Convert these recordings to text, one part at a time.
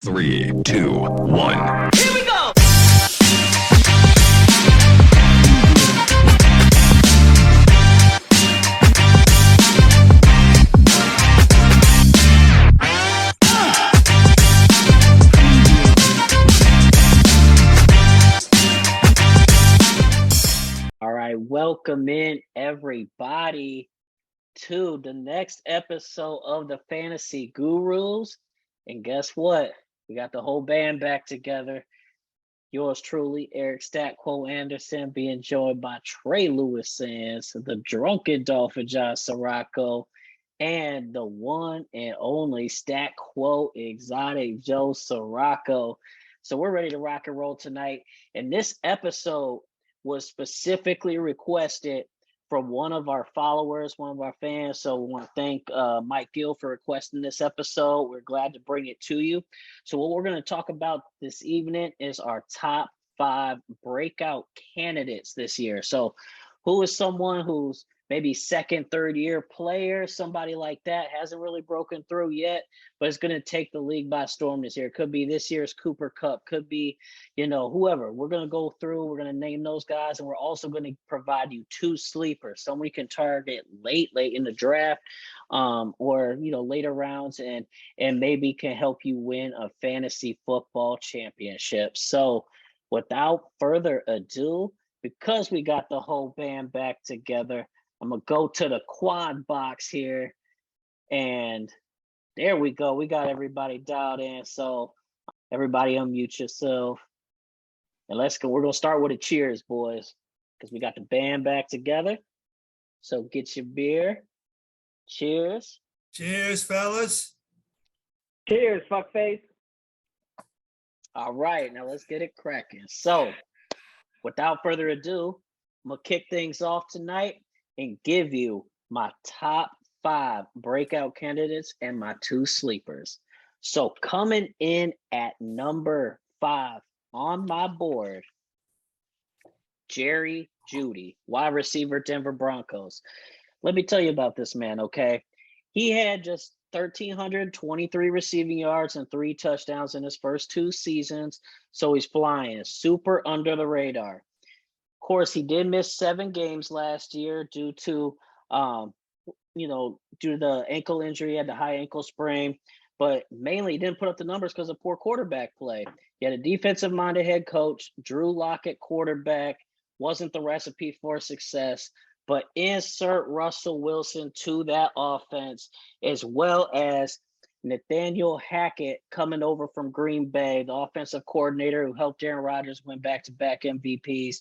Three, two, one. Here we go! All right, welcome in everybody to the next episode of the Fantasy Gurus. And guess what? We got the whole band back together. Yours truly, Eric Statquo Anderson, being joined by Trey Lewis Sands, the drunken Dolphin John Sirocco, and the one and only Statquo Exotic Joe Sirocco. So we're ready to rock and roll tonight. And this episode was specifically requested from one of our followers, one of our fans. So we want to thank Mike Gill for requesting this episode. We're glad to bring it to you. So what we're going to talk about this evening is our top 5 breakout candidates this year. So who is someone who's maybe second, third year player, somebody like that, hasn't really broken through yet, but it's going to take the league by storm this year. It could be this year's Cooper Kupp, could be, whoever. We're going to go through, we're going to name those guys, and we're also going to provide you 2 sleepers, someone you can target late in the draft, or later rounds, and maybe can help you win a fantasy football championship. So without further ado, because we got the whole band back together, I'm going to go to the quad box here, and there we go. We got everybody dialed in, so everybody unmute yourself, and let's go. We're going to start with a cheers, boys, because we got the band back together. So get your beer. Cheers. Cheers, fellas. Cheers, fuckface. All right, now let's get it cracking. So without further ado, I'm going to kick things off tonight and give you my top 5 breakout candidates and my 2 sleepers. So coming in at number 5 on my board, Jerry Jeudy, wide receiver, Denver Broncos. Let me tell you about this man, okay? He had just 1,323 receiving yards and 3 touchdowns in his first 2 seasons, so he's flying super under the radar. Of course, he did miss 7 games last year due to, due to the ankle injury. He had the high ankle sprain, but mainly he didn't put up the numbers because of poor quarterback play. He had a defensive-minded head coach, Drew Lock at quarterback, wasn't the recipe for success, but insert Russell Wilson to that offense, as well as Nathaniel Hackett coming over from Green Bay, the offensive coordinator who helped Aaron Rodgers win back-to-back MVPs.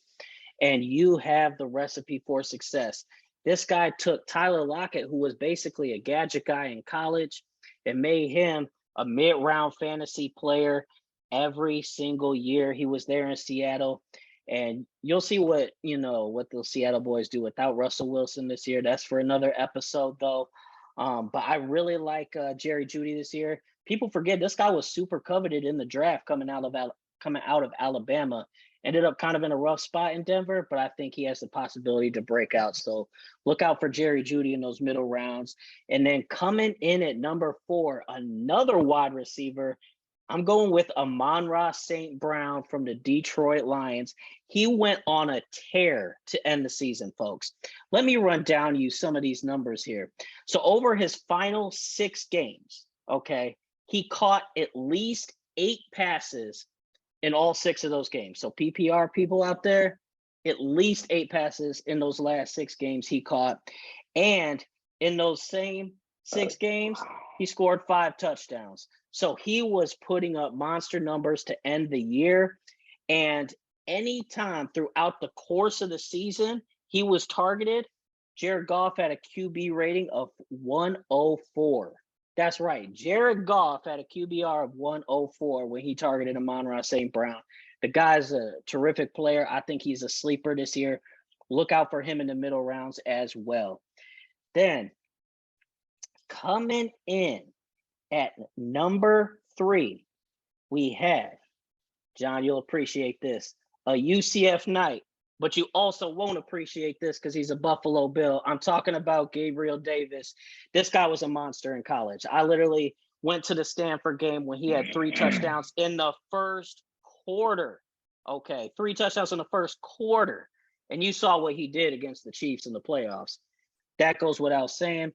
And you have the recipe for success. This guy took Tyler Lockett, who was basically a gadget guy in college, and made him a mid-round fantasy player every single year he was there in Seattle. And you'll see what the Seattle boys do without Russell Wilson this year. That's for another episode, though. But I really like Jerry Jeudy this year. People forget this guy was super coveted in the draft coming out of Alabama. Ended up kind of in a rough spot in Denver, but I think he has the possibility to break out. So look out for Jerry Jeudy in those middle rounds. And then coming in at number 4, another wide receiver, I'm going with Amon-Ra St. Brown from the Detroit Lions. He went on a tear to end the season, folks. Let me run down you some of these numbers here. So over his final 6 games, okay, he caught at least 8 passes in all 6 of those games. So PPR people out there, at least 8 passes in those last 6 games he caught. And in those same 6 games, he scored 5 touchdowns. So he was putting up monster numbers to end the year. And anytime throughout the course of the season he was targeted, Jared Goff had a QB rating of 104. That's right. Jared Goff had a QBR of 104 when he targeted Amon-Ra St. Brown. The guy's a terrific player. I think he's a sleeper this year. Look out for him in the middle rounds as well. Then coming in at number 3, we have, John, you'll appreciate this, a UCF Knight, but you also won't appreciate this because he's a Buffalo Bill. I'm talking about Gabriel Davis. This guy was a monster in college. I literally went to the Stanford game when he had 3 touchdowns in the first quarter. Okay, 3 touchdowns in the first quarter. And you saw what he did against the Chiefs in the playoffs. That goes without saying.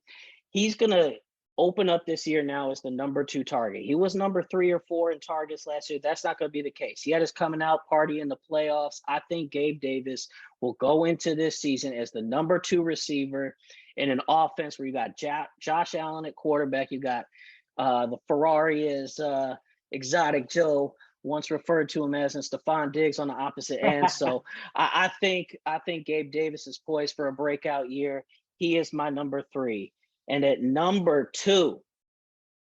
He's going to open up this year now as the number 2 target. He was number 3 or 4 in targets last year. That's not going to be the case. He had his coming out party in the playoffs. I think Gabe Davis will go into this season as the number 2 receiver in an offense where you got Josh Allen at quarterback. You got the Ferrari is Exotic Joe, once referred to him as, and Stephon Diggs on the opposite end. So I think Gabe Davis is poised for a breakout year. He is my number 3. And at number 2,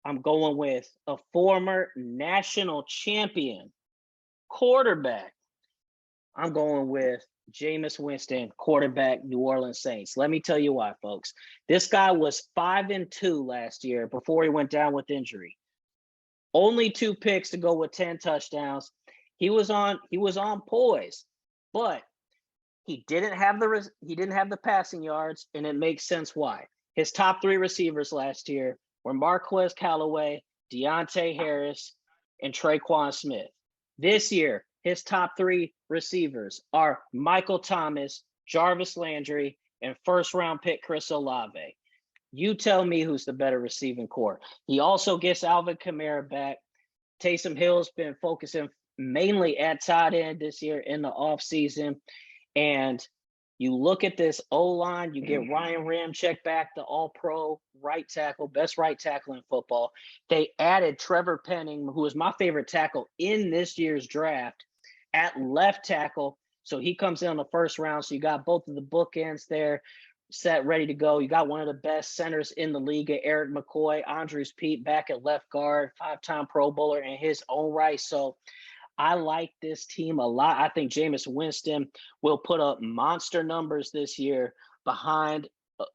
I'm going with a former national champion quarterback. I'm going with Jameis Winston, quarterback, New Orleans Saints. Let me tell you why, folks. This guy was 5-2 last year before he went down with injury. Only 2 picks to go with 10 touchdowns. He was on poise, but he didn't have the passing yards, and it makes sense why. His top 3 receivers last year were Marquez Callaway, Deontay Harris, and Traquan Smith. This year, his top 3 receivers are Michael Thomas, Jarvis Landry, and first-round pick Chris Olave. You tell me who's the better receiving core. He also gets Alvin Kamara back. Taysom Hill's been focusing mainly at tight end this year in the offseason. And you look at this O-line, you get Ryan Ramczyk back, the all-pro right tackle, best right tackle in football. They added Trevor Penning, who is my favorite tackle in this year's draft, at left tackle. So he comes in on the first round. So you got both of the bookends there set, ready to go. You got one of the best centers in the league, Eric McCoy, Andres Pete back at left guard, 5-time Pro Bowler in his own right. So I like this team a lot. I think Jameis Winston will put up monster numbers this year behind a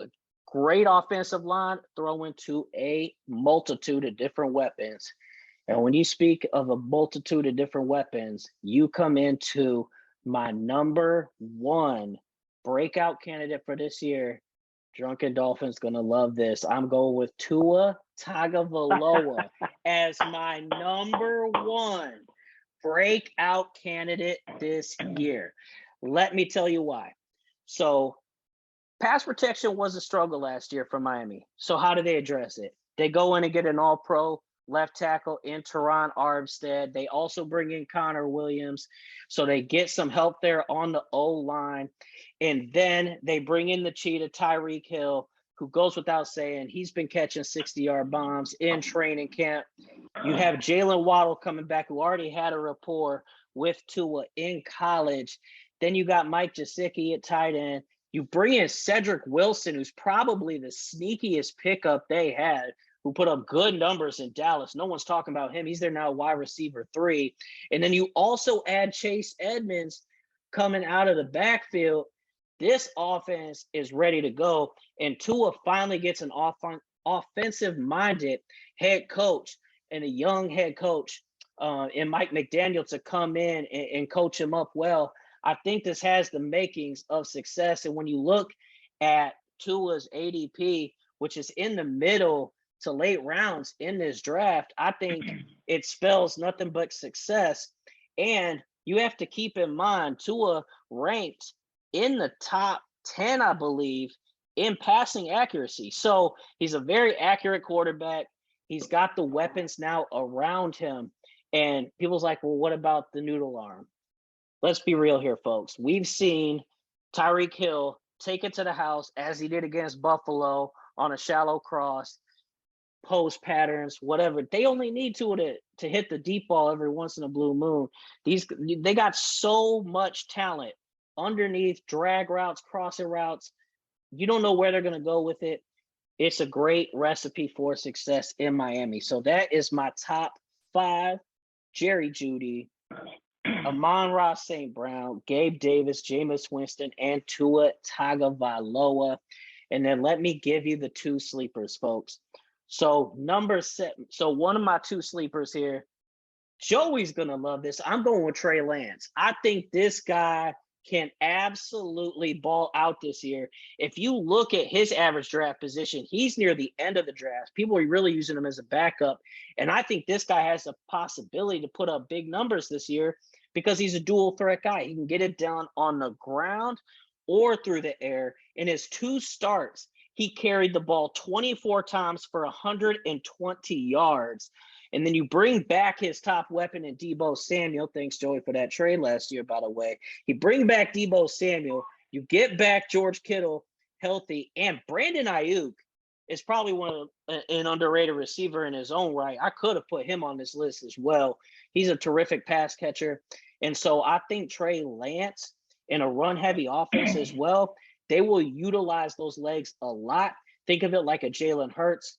great offensive line, throwing to a multitude of different weapons. And when you speak of a multitude of different weapons, you come into my number 1 breakout candidate for this year. Drunken Dolphin's going to love this. I'm going with Tua Tagovailoa as my number 1 breakout candidate this year. Let me tell you why. So pass protection was a struggle last year for Miami. So how do they address it? They go in and get an all-pro left tackle in Teron Armstead. They also bring in Connor Williams. So they get some help there on the O-line. And then they bring in the cheetah, Tyreek Hill, who goes without saying, he's been catching 60-yard bombs in training camp. You have Jalen Waddle coming back, who already had a rapport with Tua in college. Then you got Mike Gesicki at tight end. You bring in Cedric Wilson, who's probably the sneakiest pickup they had, who put up good numbers in Dallas. No one's talking about him. He's there now, wide receiver 3. And then you also add Chase Edmonds coming out of the backfield. This offense is ready to go. And Tua finally gets an offensive-minded head coach and a young head coach in Mike McDaniel to come in and coach him up well. I think this has the makings of success. And when you look at Tua's ADP, which is in the middle to late rounds in this draft, I think it spells nothing but success. And you have to keep in mind, Tua ranked in the top 10, I believe, in passing accuracy. So he's a very accurate quarterback. He's got the weapons now around him. And people's like, well, what about the noodle arm? Let's be real here, folks. We've seen Tyreek Hill take it to the house, as he did against Buffalo on a shallow cross, post patterns, whatever. They only need to hit the deep ball every once in a blue moon. They got so much talent underneath, drag routes, crossing routes. You don't know where they're going to go with it. It's a great recipe for success in Miami. So that is my top 5: Jerry Jeudy, Amon-Ra St. Brown, Gabe Davis, Jameis Winston, and Tua Tagovailoa. And then let me give you the 2 sleepers, folks. So number 7. So one of my 2 sleepers here, Joey's going to love this. I'm going with Trey Lance. I think this guy can absolutely ball out this year. If you look at his average draft position, he's near the end of the draft. People are really using him as a backup. And I think this guy has a possibility to put up big numbers this year because he's a dual threat guy. He can get it down on the ground or through the air. In his 2 starts, he carried the ball 24 times for 120 yards. And then you bring back his top weapon in Deebo Samuel. Thanks, Joey, for that trade last year, by the way. You bring back Deebo Samuel. You get back George Kittle healthy. And Brandon Ayuk is probably an underrated receiver in his own right. I could have put him on this list as well. He's a terrific pass catcher. And so I think Trey Lance in a run-heavy offense as well, they will utilize those legs a lot. Think of it like a Jalen Hurts.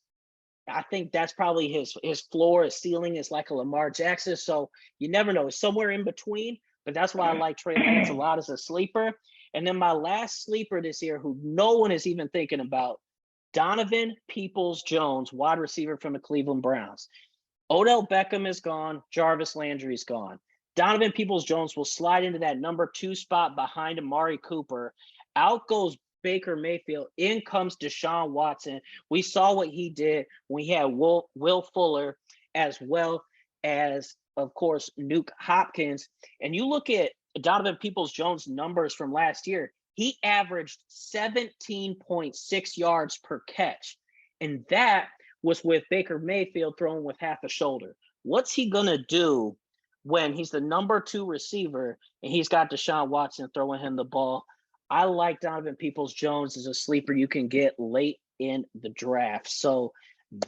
I think that's probably his floor, his ceiling is like a Lamar Jackson. So you never know. It's somewhere in between, but that's why I like Trey Lance a lot as a sleeper. And then my last sleeper this year, who no one is even thinking about, Donovan Peoples-Jones, wide receiver from the Cleveland Browns. Odell Beckham is gone. Jarvis Landry is gone. Donovan Peoples-Jones will slide into that number 2 spot behind Amari Cooper. Out goes Baker Mayfield. In comes Deshaun Watson. We saw what he did when he had Will Fuller, as well as, of course, Nuke Hopkins. And you look at Donovan Peoples-Jones' numbers from last year, he averaged 17.6 yards per catch. And that was with Baker Mayfield throwing with half a shoulder. What's he going to do when he's the number 2 receiver and he's got Deshaun Watson throwing him the ball? I like Donovan Peoples-Jones as a sleeper you can get late in the draft. So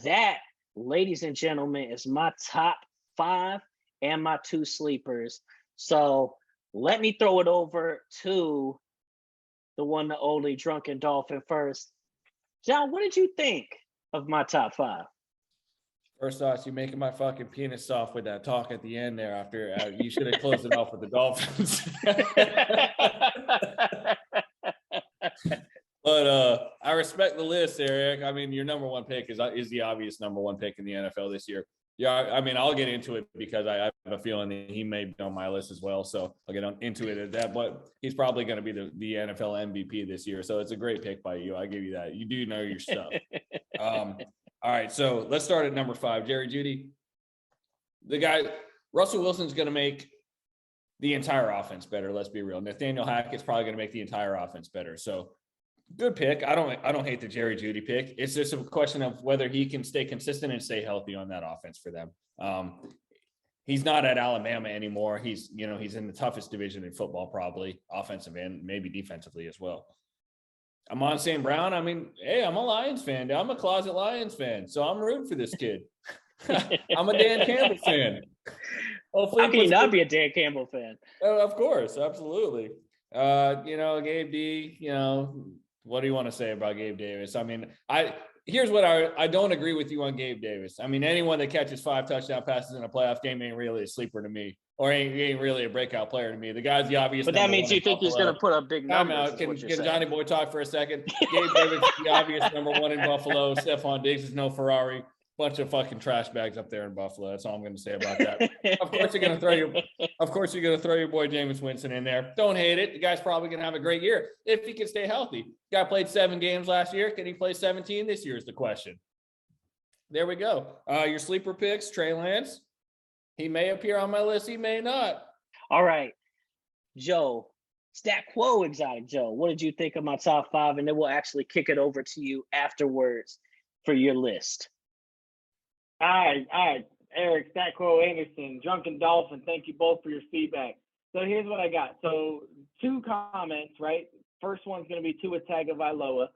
that, ladies and gentlemen, is my top 5 and my 2 sleepers. So let me throw it over to the one, the only Drunken Dolphin first. John, what did you think of my top 5? First off, you're making my fucking penis soft with that talk at the end there. After you should have closed it off with the Dolphins. But I respect the list, Eric. I mean, your number 1 pick is the obvious number 1 pick in the NFL this year. Yeah, I mean, I'll get into it because I have a feeling that he may be on my list as well. So I'll get into it at that. But he's probably going to be the NFL MVP this year. So it's a great pick by you. I give you that. You do know your stuff. All right, so let's start at number 5. Jerry Jeudy. The guy, Russell Wilson's going to make the entire offense better. Let's be real. Nathaniel Hackett's probably going to make the entire offense better. So good pick. I don't hate the Jerry Jeudy pick. It's just a question of whether he can stay consistent and stay healthy on that offense for them. He's not at Alabama anymore. He's in the toughest division in football, probably offensive and maybe defensively as well. Amon St. Brown, I mean, hey, I'm a Lions fan. I'm a closet Lions fan, so I'm rooting for this kid. I'm a Dan Campbell fan. Hopefully, how can you not be a Dan Campbell fan? Of course, absolutely. Gabe D, what do you want to say about Gabe Davis? I mean, here's what I don't agree with you on Gabe Davis. I mean, anyone that catches 5 touchdown passes in a playoff game ain't really a sleeper to me, or ain't really a breakout player to me. The guy's the obvious. But that means you think he's going to put up big numbers. Can Johnny Boy talk for a second? Gabe Davis is the obvious number 1 in Buffalo. Stephon Diggs is no Ferrari. Bunch of fucking trash bags up there in Buffalo. That's all I'm going to say about that. Of course you're going to throw your boy Jameis Winston in there. Don't hate it. The guy's probably going to have a great year if he can stay healthy. Guy played 7 games last year. Can he play 17 this year is the question. There we go. Your sleeper picks, Trey Lance. He may appear on my list. He may not. All right, Joe. Stat Quo Exotic Joe. What did you think of my top 5? And then we'll actually kick it over to you afterwards for your list. All right. Eric, Stat Quo Anderson, Drunken Dolphin, thank you both for your feedback. So here's what I got. So 2 comments, right? First one's going to be Tua Tagovailoa.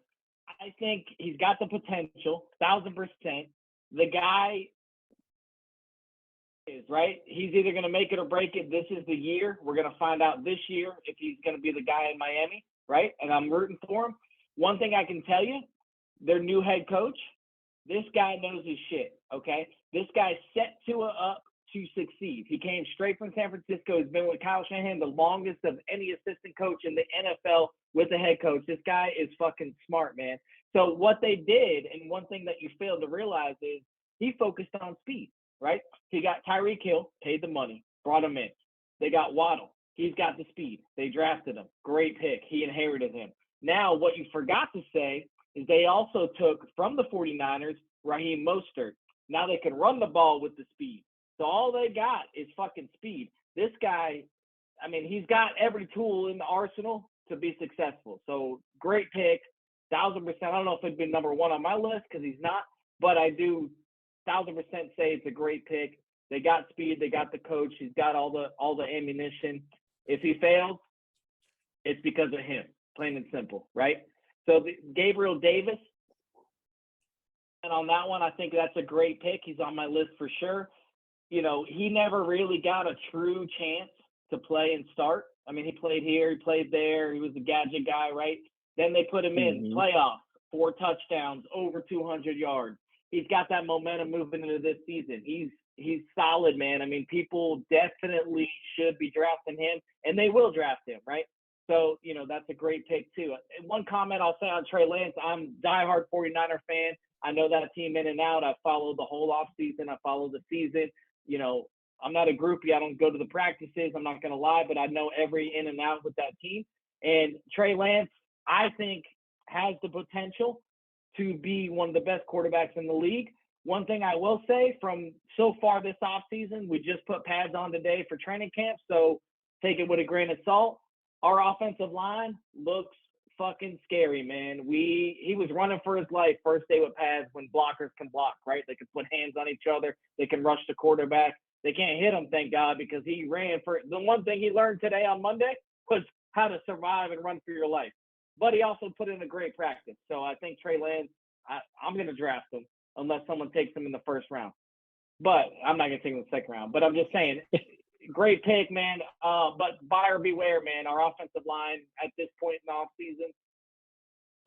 I think he's got the potential, 1,000%. The guy is, right? He's either going to make it or break it. This is the year. We're going to find out this year if he's going to be the guy in Miami, right? And I'm rooting for him. One thing I can tell you, their new head coach, this guy knows his shit, okay? This guy set Tua up to succeed. He came straight from San Francisco. He's been with Kyle Shanahan the longest of any assistant coach in the NFL with a head coach. This guy is fucking smart, man. So what they did, and one thing that you fail to realize is he focused on speed, right? He got Tyreek Hill, paid the money, brought him in. They got Waddle. He's got the speed. They drafted him. Great pick. He inherited him. Now, what you forgot to say is they also took from the 49ers Raheem Mostert. Now they can run the ball with the speed. So all they got is fucking speed. This guy, I mean, he's got every tool in the arsenal to be successful. So great pick, 1,000%. I don't know if it'd be number one on my list because he's not, but I do 1,000% say it's a great pick. They got speed. They got the coach. He's got all the ammunition. If he fails, it's because of him, plain and simple, right? So Gabriel Davis, and on that one, I think that's a great pick. He's on my list for sure. You know, he never really got a true chance to play and start. I mean, he played here, he played there. He was a gadget guy, right? Then they put him in playoffs, 4 touchdowns, over 200 yards. He's got that momentum moving into this season. He's solid, man. I mean, people definitely should be drafting him, and they will draft him, right? So, you know, that's a great pick too. And one comment I'll say on Trey Lance, I'm a diehard 49er fan. I know that team in and out. I followed the whole offseason. I followed the season. You know, I'm not a groupie. I don't go to the practices. I'm not going to lie, but I know every in and out with that team. And Trey Lance, I think, has the potential to be one of the best quarterbacks in the league. One thing I will say from so far this offseason, we just put pads on today for training camp, so take it with a grain of salt. Our offensive line looks fucking scary, man. He was running for his life first day with pads when blockers can block, right? They can put hands on each other. They can rush the quarterback. They can't hit him, thank God, because he ran for – the one thing he learned today on Monday was how to survive and run for your life. But he also put in a great practice. So I think Trey Lance, I'm going to draft him unless someone takes him in the first round. But I'm not going to take him in the second round. But I'm just saying, great pick, man. But buyer beware, man. Our offensive line at this point in the offseason,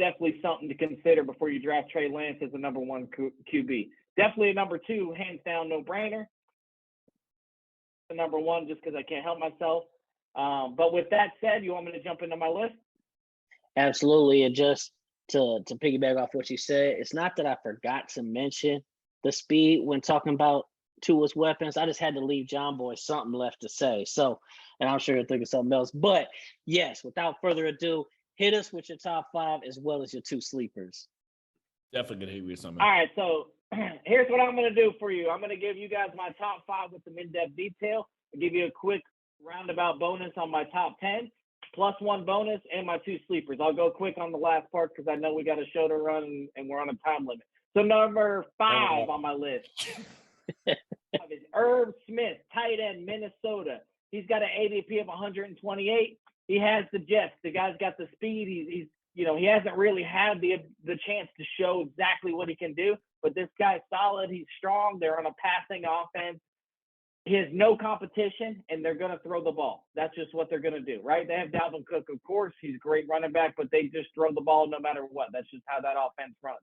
definitely something to consider before you draft Trey Lance as the number one QB. Definitely a number 2, hands down, no-brainer. The number 1 just because I can't help myself. But with that said, you want me to jump into my list? Absolutely. And just to piggyback off what you said, it's not that I forgot to mention the speed when talking about Tua's weapons. I just had to leave John Boy something left to say. So, and I'm sure you'll think of something else. But yes, without further ado, hit us with your top 5 as well as your 2 sleepers. Definitely gonna hit you with something. All right, so here's what I'm going to do for you. I'm going to give you guys my top 5 with some in-depth detail. I'll give you a quick roundabout bonus on my top 10, plus 1 bonus, and my 2 sleepers. I'll go quick on the last part because I know we got a show to run and we're on a time limit. So number 5 on my list is Irv Smith, tight end, Minnesota. He's got an ADP of 128. He has the jets. The guy's got the speed. He's you know, he hasn't really had the chance to show exactly what he can do, but this guy's solid. He's strong. They're on a passing offense. He has no competition, and they're going to throw the ball. That's just what they're going to do, right? They have Dalvin Cook, of course. He's a great running back, but they just throw the ball no matter what. That's just how that offense runs.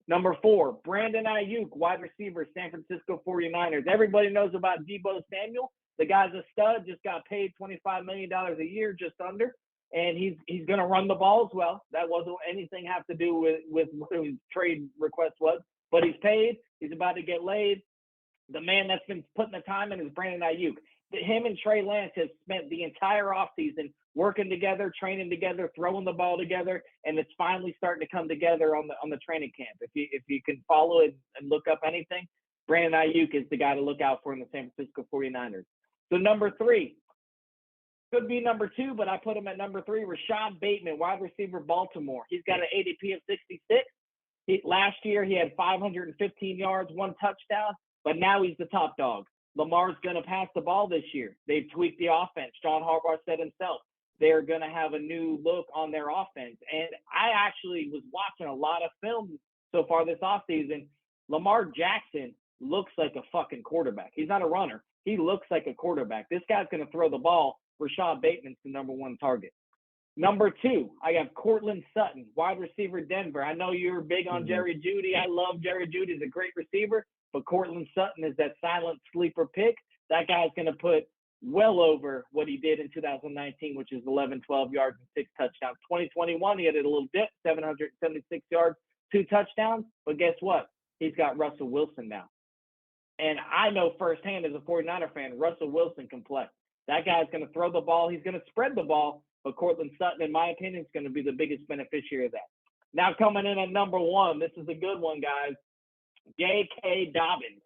Number 4, Brandon Ayuk, wide receiver, San Francisco 49ers. Everybody knows about Deebo Samuel. The guy's a stud, just got paid $25 million a year, just under. And he's going to run the ball as well. That wasn't anything have to do with what his trade request was. But he's paid. He's about to get laid. The man that's been putting the time in is Brandon Ayuk. Him and Trey Lance have spent the entire offseason working together, training together, throwing the ball together, and it's finally starting to come together on the training camp. If you can follow it and look up anything, Brandon Ayuk is the guy to look out for in the San Francisco 49ers. So number 3. Could be number 2, but I put him at number 3. Rashad Bateman, wide receiver, Baltimore. He's got an ADP of 66. Last year, he had 515 yards, 1 touchdown, but now he's the top dog. Lamar's going to pass the ball this year. They've tweaked the offense. John Harbaugh said himself they're going to have a new look on their offense. And I actually was watching a lot of film so far this offseason. Lamar Jackson looks like a fucking quarterback. He's not a runner. He looks like a quarterback. This guy's going to throw the ball. Rashad Bateman's the number 1 target. Number 2, I have Cortland Sutton, wide receiver, Denver. I know you're big on Jerry Jeudy. I love Jerry Jeudy. He's a great receiver, but Cortland Sutton is that silent sleeper pick. That guy's going to put well over what he did in 2019, which is 11, 12 yards and 6 touchdowns. 2021, he had a little dip, 776 yards, 2 touchdowns. But guess what? He's got Russell Wilson now. And I know firsthand as a 49er fan, Russell Wilson can play. That guy's going to throw the ball. He's going to spread the ball. But Cortland Sutton, in my opinion, is going to be the biggest beneficiary of that. Now coming in at number 1, this is a good one, guys. J.K. Dobbins.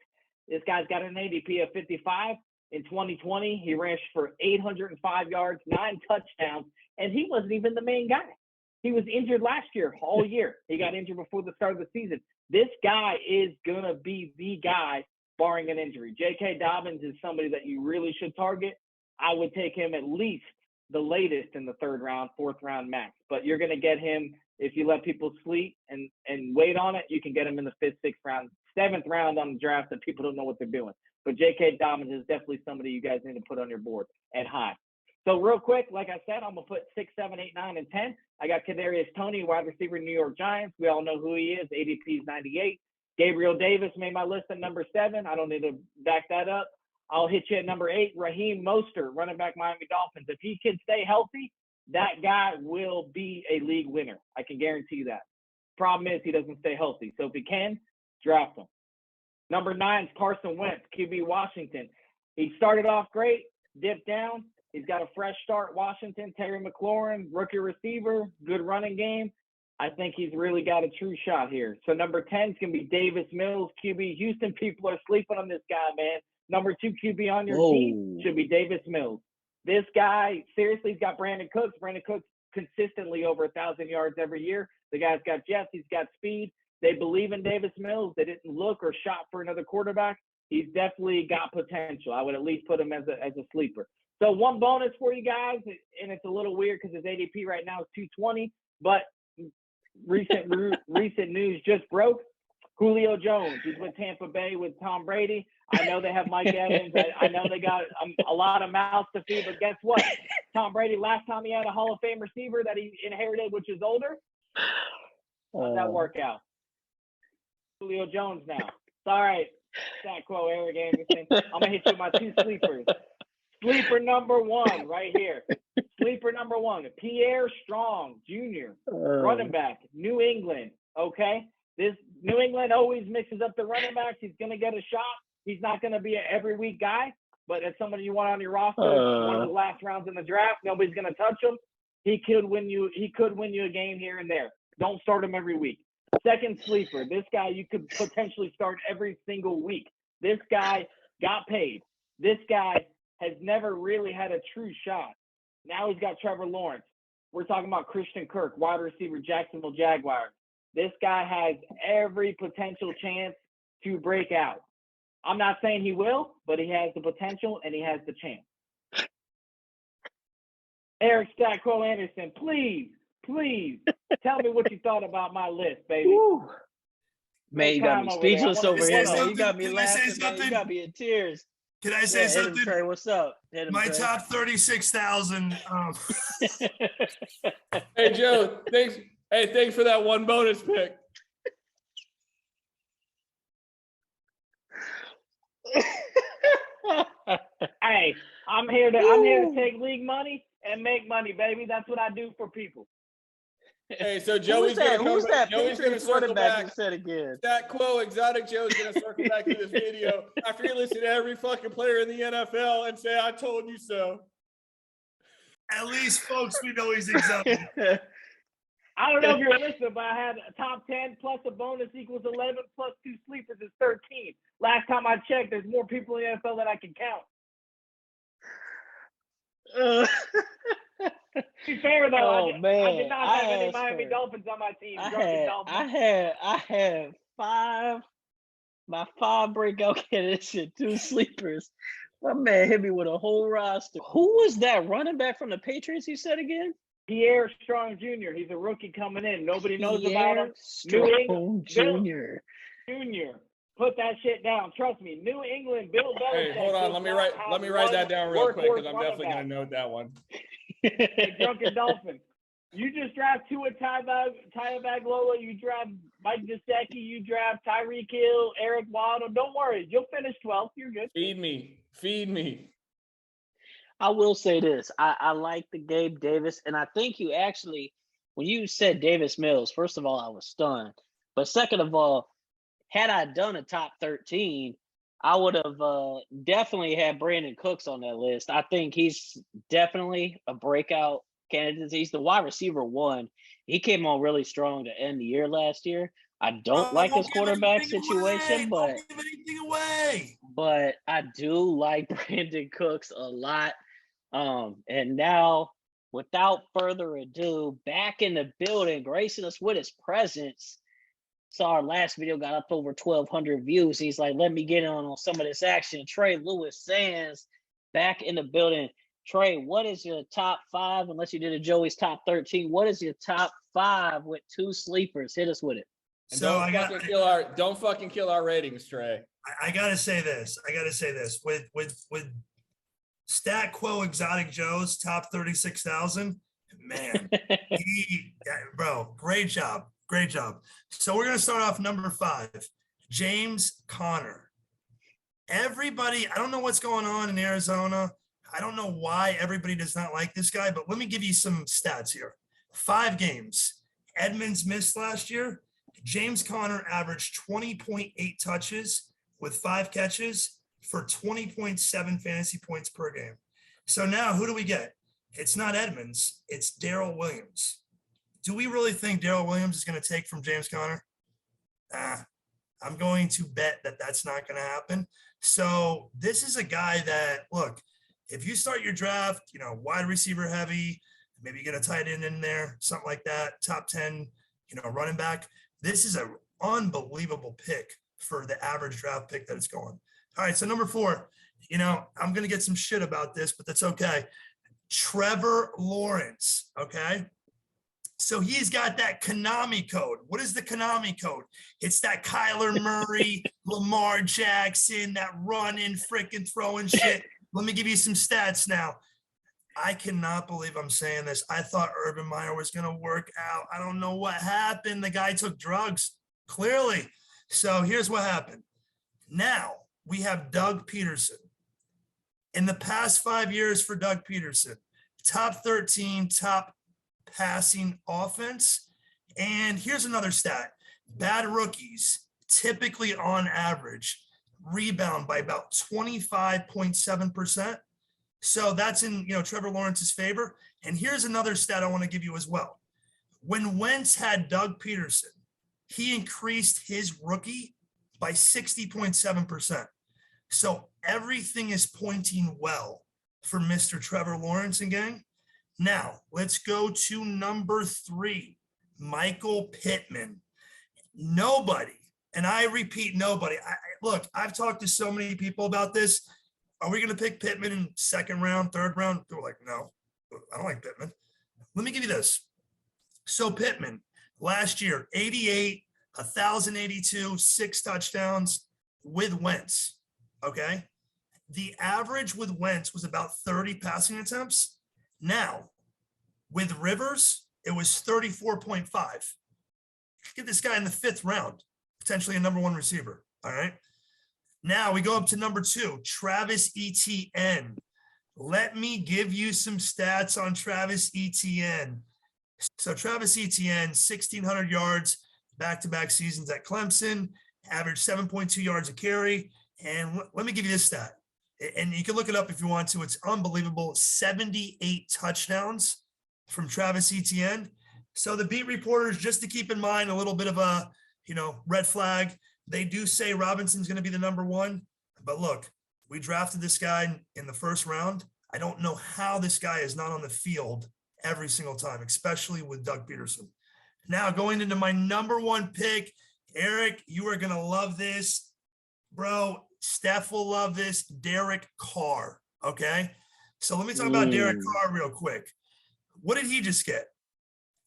This guy's got an ADP of 55. In 2020, he rushed for 805 yards, 9 touchdowns, and he wasn't even the main guy. He was injured last year, all year. He got injured before the start of the season. This guy is going to be the guy, barring an injury. J.K. Dobbins is somebody that you really should target. I would take him at least the latest in the 3rd round, 4th round max. But you're going to get him if you let people sleep and wait on it. You can get him in the 5th, 6th round, 7th round on the draft that people don't know what they're doing. But J.K. Dobbins is definitely somebody you guys need to put on your board and high. So real quick, like I said, I'm going to put 6, 7, 8, 9, and 10. I got Kadarius Toney, wide receiver, New York Giants. We all know who he is. ADP is 98. Gabriel Davis made my list at number 7. I don't need to back that up. I'll hit you at number 8, Raheem Mostert, running back Miami Dolphins. If he can stay healthy, that guy will be a league winner. I can guarantee you that. Problem is he doesn't stay healthy. So if he can, draft him. Number 9 is Carson Wentz, QB Washington. He started off great, dipped down. He's got a fresh start, Washington. Terry McLaurin, rookie receiver, good running game. I think he's really got a true shot here. So number 10 is going to be Davis Mills, QB. Houston people are sleeping on this guy, man. Number 2 QB on your team should be Davis Mills. This guy, seriously, he's got Brandon Cooks. Brandon Cooks consistently over 1,000 yards every year. The guy's got jets. He's got speed. They believe in Davis Mills. They didn't look or shop for another quarterback. He's definitely got potential. I would at least put him as a sleeper. So one bonus for you guys, and it's a little weird because his ADP right now is 220, but recent news just broke. Julio Jones, he's with Tampa Bay with Tom Brady. I know they have Mike Evans. I know they got a lot of mouths to feed, but guess what? Tom Brady, last time he had a Hall of Fame receiver that he inherited, which is older, how'd that work out? Julio Jones now. All right, Stat Quo, Eric Anderson. I'm going to hit you with my 2 sleepers. Sleeper number 1 right here. Sleeper number 1, Pierre Strong Jr., running back, New England, okay? This New England always mixes up the running backs. He's going to get a shot. He's not going to be an every week guy, but as somebody you want on your roster, one of the last rounds in the draft, nobody's going to touch him. He could win you a game here and there. Don't start him every week. Second sleeper, this guy you could potentially start every single week. This guy got paid. This guy has never really had a true shot. Now he's got Trevor Lawrence. We're talking about Christian Kirk, wide receiver, Jacksonville Jaguars. This guy has every potential chance to break out. I'm not saying he will, but he has the potential and he has the chance. Eric Stat Quo Anderson, please tell me what you thought about my list, baby. Woo. Man, you got me speechless over here, man. something? You got me Can I say laughing, man. You something? got me in tears. Can I say Hit him, something? Trey. What's up? Hit him, My Trey. top 36,000. Hey, Joe, thanks. Hey, thanks for that one bonus pick. Hey, I'm here to take league money and make money, baby. That's what I do for people. Hey, so Joey's going to come back. Joey's going to circle back. Said again. Stat Quo Exotic Joe's going to circle back to this video after you listen to every fucking player in the NFL and say, I told you so. At least, folks, we know he's exotic. I don't know if you're listening, but I had a top 10 plus a bonus equals 11 plus 2 sleepers is 13. Last time I checked, there's more people in the NFL than I can count. To be fair, though, I did not have any Miami Dolphins on my team. I had 5. My 5 breakout candidates and 2 sleepers. My man hit me with a whole roster. Who was that running back from the Patriots you said again? Pierre Strong Jr. He's a rookie coming in. Nobody knows about him. Strong Jr. Jr. Put that shit down. Trust me. New England, Bill Belichick. Hey, hold on. Let me write that down real quick because I'm definitely going to note that one. Hey, Drunken Dolphin. You just draft Tua Tagovailoa. You draft Mike Gesicki. You draft Tyreek Hill, Eric Waddle. Don't worry. You'll finish 12th. You're good. Feed me. I will say this. I like the Gabe Davis, and I think you actually, when you said Davis Mills, first of all, I was stunned. But second of all, had I done a top 13, I would have definitely had Brandon Cooks on that list. I think he's definitely a breakout candidate. He's the wide receiver one. He came on really strong to end the year last year. I don't Bro, like his don't give quarterback anything situation, away. but Don't give anything away. I do like Brandon Cooks a lot. And now, without further ado, back in the building, gracing us with his presence. Saw our last video got up over 1,200 views. He's like, let me get on some of this action. Trey Lewis Sands back in the building. Trey, what is your top five? Unless you did a Joey's top 13, what is your top five with two sleepers? Hit us with it. And So don't fucking kill our ratings, Trey. I gotta say this. With Stat Quo Exotic Joe's top 36,000. Man, bro, great job. Great job. So we're going to start off number 5, James Conner. Everybody, I don't know what's going on in Arizona. I don't know why everybody does not like this guy, but let me give you some stats here. 5 games. Edmonds missed last year. James Conner averaged 20.8 touches with 5 catches for 20.7 fantasy points per game. So now who do we get? It's not Edmonds, it's Darrell Williams. Do we really think Darrell Williams is going to take from James Conner? I'm going to bet that that's not going to happen. So this is a guy that, look, if you start your draft, wide receiver heavy, maybe you get a tight end in there, something like that, top 10, running back. This is an unbelievable pick for the average draft pick that it's going. All right, so number 4, I'm going to get some shit about this, but that's okay. Trevor Lawrence, okay? So he's got that Konami code. What is the Konami code? It's that Kyler Murray, Lamar Jackson, that running, freaking throwing shit. Let me give you some stats now. I cannot believe I'm saying this. I thought Urban Meyer was going to work out. I don't know what happened. The guy took drugs, clearly. So here's what happened. Now we have Doug Peterson. In the past 5 years for Doug Peterson, top 13, top passing offense. And here's another stat. Bad rookies typically on average rebound by about 25.7%. So that's in, Trevor Lawrence's favor. And here's another stat I want to give you as well. When Wentz had Doug Peterson, he increased his rookie by 60.7%. So everything is pointing well for Mr. Trevor Lawrence and gang. Now, let's go to number 3, Michael Pittman. Nobody, and I repeat, nobody. Look, I've talked to so many people about this. Are we going to pick Pittman in 2nd round, 3rd round? They're like, no, I don't like Pittman. Let me give you this. So Pittman, last year, 88, 1,082, 6 touchdowns with Wentz, okay? The average with Wentz was about 30 passing attempts. Now, with Rivers, it was 34.5. Get this guy in the 5th round, potentially a number 1 receiver. All right. Now we go up to number 2, Travis Etienne. Let me give you some stats on Travis Etienne. So Travis Etienne, 1,600 yards, back-to-back seasons at Clemson, averaged 7.2 yards a carry. And let me give you this stat. And you can look it up if you want to. It's unbelievable. 78 touchdowns from Travis Etienne. So the beat reporters, just to keep in mind a little bit of a, red flag, they do say Robinson's going to be the number 1. But look, we drafted this guy in the 1st round. I don't know how this guy is not on the field every single time, especially with Doug Peterson. Now going into my number 1 pick, Eric, you are going to love this. Bro, Steph will love this. Derek Carr. Okay. So let me talk about Derek Carr real quick. What did he just get?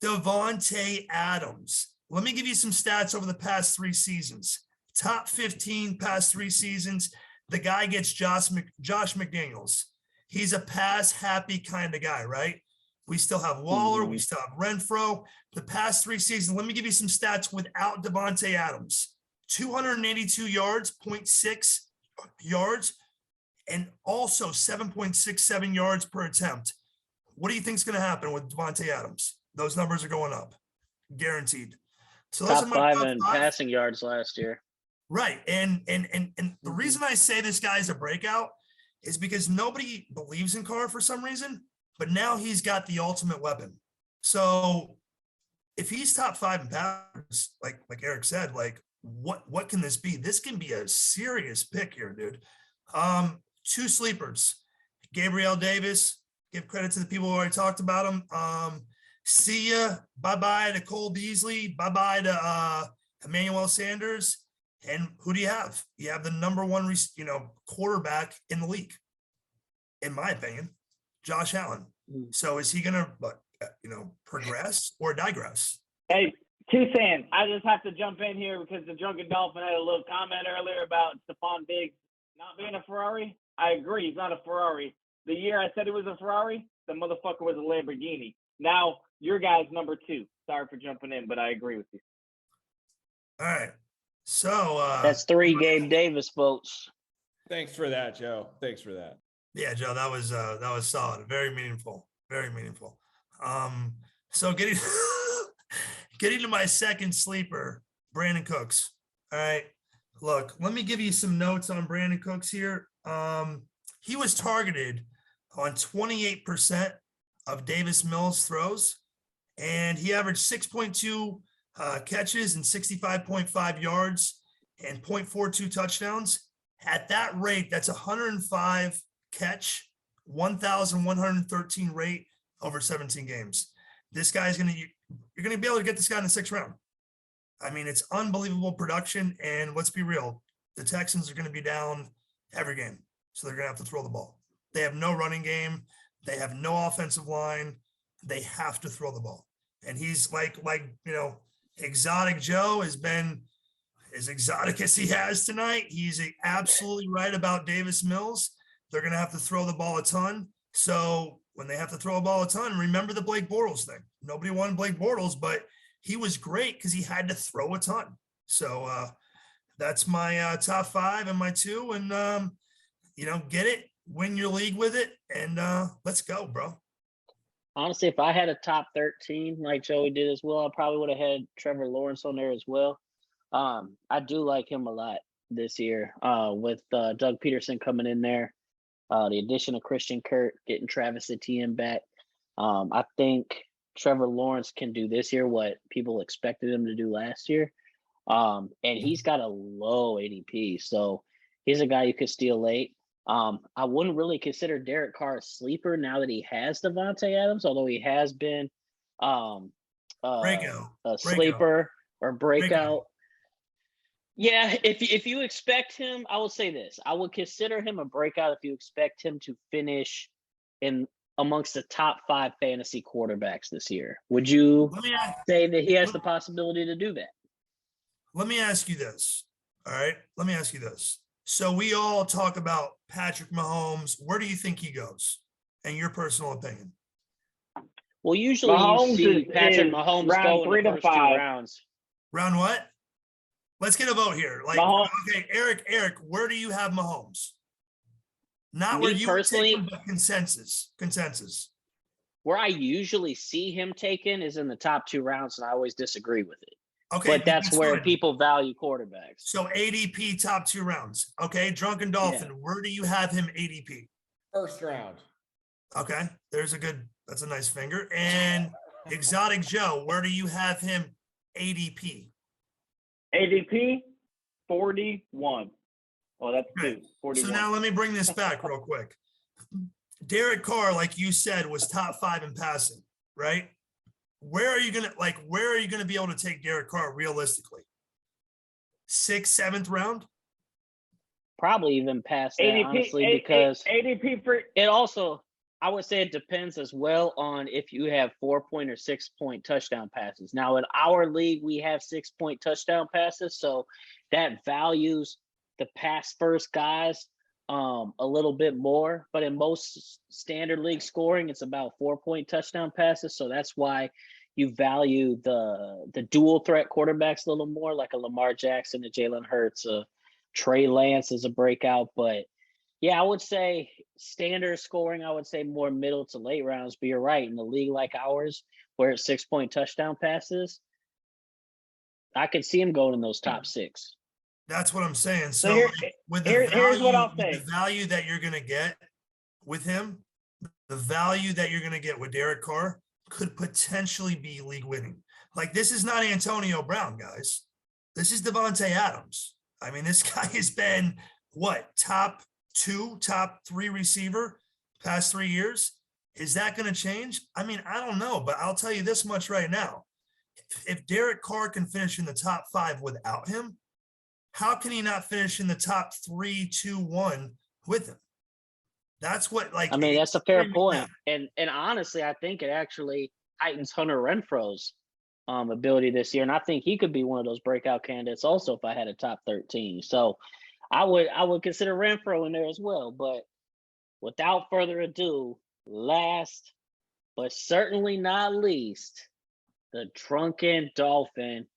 Devontae Adams. Let me give you some stats over the past 3 seasons. Top 15 past 3 seasons. The guy gets Josh McDaniels. He's a pass happy kind of guy, right? We still have Waller. We still have Renfro. The past 3 seasons, let me give you some stats without Devontae Adams. 282 yards, 0.6 yards, and also 7.67 yards per attempt. What do you think is going to happen with Devontae Adams? Those numbers are going up, guaranteed. So those top are my 5 top in 5. passing yards last year. Right. And the reason I say this guy's a breakout is because nobody believes in Carr for some reason, but now he's got the ultimate weapon. So if he's top 5 in passes, like Eric said, like what can this be? This can be a serious pick here, dude. 2 sleepers. Gabriel Davis, give credit to the people who already talked about him. See ya. Bye-bye to Cole Beasley. Bye-bye to Emmanuel Sanders. And who do you have? You have the number 1, quarterback in the league, in my opinion, Josh Allen. So is he going to, progress or digress? Hey, Tucson, I just have to jump in here because the Drunken Dolphin had a little comment earlier about Stephon Diggs not being a Ferrari. I agree, he's not a Ferrari. The year I said he was a Ferrari, the motherfucker was a Lamborghini. Now, your guy's number 2. Sorry for jumping in, but I agree with you. All right. So That's 3 Gabe Davis votes. Thanks for that, Joe. Thanks for that. Yeah, Joe, that was solid. Very meaningful. Very meaningful. So getting to my second sleeper, Brandon Cooks. All right. Look, let me give you some notes on Brandon Cooks here. He was targeted on 28% of Davis Mills throws, and he averaged 6.2 catches and 65.5 yards and 0.42 touchdowns. At that rate, that's 105 catch, 1,113 rate over 17 games. This guy's you're going to be able to get this guy in the 6th round. I mean, it's unbelievable production. And let's be real, the Texans are going to be down every game. So they're going to have to throw the ball. They have no running game. They have no offensive line. They have to throw the ball. And he's like, Exotic Joe has been as exotic as he has tonight. He's absolutely right about Davis Mills. They're going to have to throw the ball a ton. So when they have to throw a ball a ton, remember the Blake Bortles thing. Nobody wanted Blake Bortles, but he was great because he had to throw a ton. So that's my top 5 and my 2. And, get it, win your league with it. And let's go, bro. Honestly, if I had a top 13 like Joey did as well, I probably would have had Trevor Lawrence on there as well. I do like him a lot this year with Doug Peterson coming in there. The addition of Christian Kirk, getting Travis Etienne back. I think Trevor Lawrence can do this year what people expected him to do last year. And he's got a low ADP. So he's a guy you could steal late. I wouldn't really consider Derek Carr a sleeper now that he has Devontae Adams, although he has been a sleeper or breakout. Yeah, if you expect him, I would say this. I would consider him a breakout if you expect him to finish in amongst the top 5 fantasy quarterbacks this year. Would you say that he has the possibility to do that? Let me ask you this. All right. Let me ask you this. So we all talk about Patrick Mahomes. Where do you think he goes, in your personal opinion? Well, usually you see Patrick Mahomes go in the first 2 rounds. Round what? Let's get a vote here. Okay, Eric, where do you have Mahomes? Not where you personally, him, but consensus. Where I usually see him taken is in the top 2 rounds, and I always disagree with it. Okay, but that's where fine. People value quarterbacks. So ADP top 2 rounds. Okay, Drunken Dolphin, where do you have him ADP? 1st round. Okay, that's a nice finger. And Exotic Joe, where do you have him ADP? ADP 41. Oh, that's okay. 2. 41. So now let me bring this back real quick. Derek Carr, like you said, was top 5 in passing, right? Where are you gonna be able to take Derek Carr realistically? 6th, 7th round? Probably even past that, ADP, honestly, because ADP for it also, I would say it depends as well on if you have 4-point or 6-point touchdown passes. Now in our league, we have 6-point touchdown passes, so that values the pass first guys a little bit more. But in most standard league scoring, it's about 4-point touchdown passes. So that's why you value the dual threat quarterbacks a little more, like a Lamar Jackson, a Jalen Hurts, a Trey Lance is a breakout. But yeah, I would say standard scoring, I would say more middle to late rounds. But you're right, in a league like ours, where it's 6-point touchdown passes, I could see him going in those top 6. That's what I'm saying. So So here, like, with here's what I'll with say. the value that you're going to get with him, the value that you're going to get with Derek Carr could potentially be league winning. Like, this is not Antonio Brown, guys. This is Devontae Adams. I mean, this guy has been what, top 2, top 3 receiver past 3 years. Is that going to change? I mean, I don't know, but I'll tell you this much right now. If Derek Carr can finish in the top 5 without him, how can he not finish in the top 3, 2, 1 with him? That's what, like, I mean, that's a fair point. yeah. And honestly, I think it actually heightens Hunter Renfro's ability this year. And I think he could be one of those breakout candidates also if I had a top 13. So I would consider Renfro in there as well. But without further ado, last but certainly not least, the Drunken Dolphin.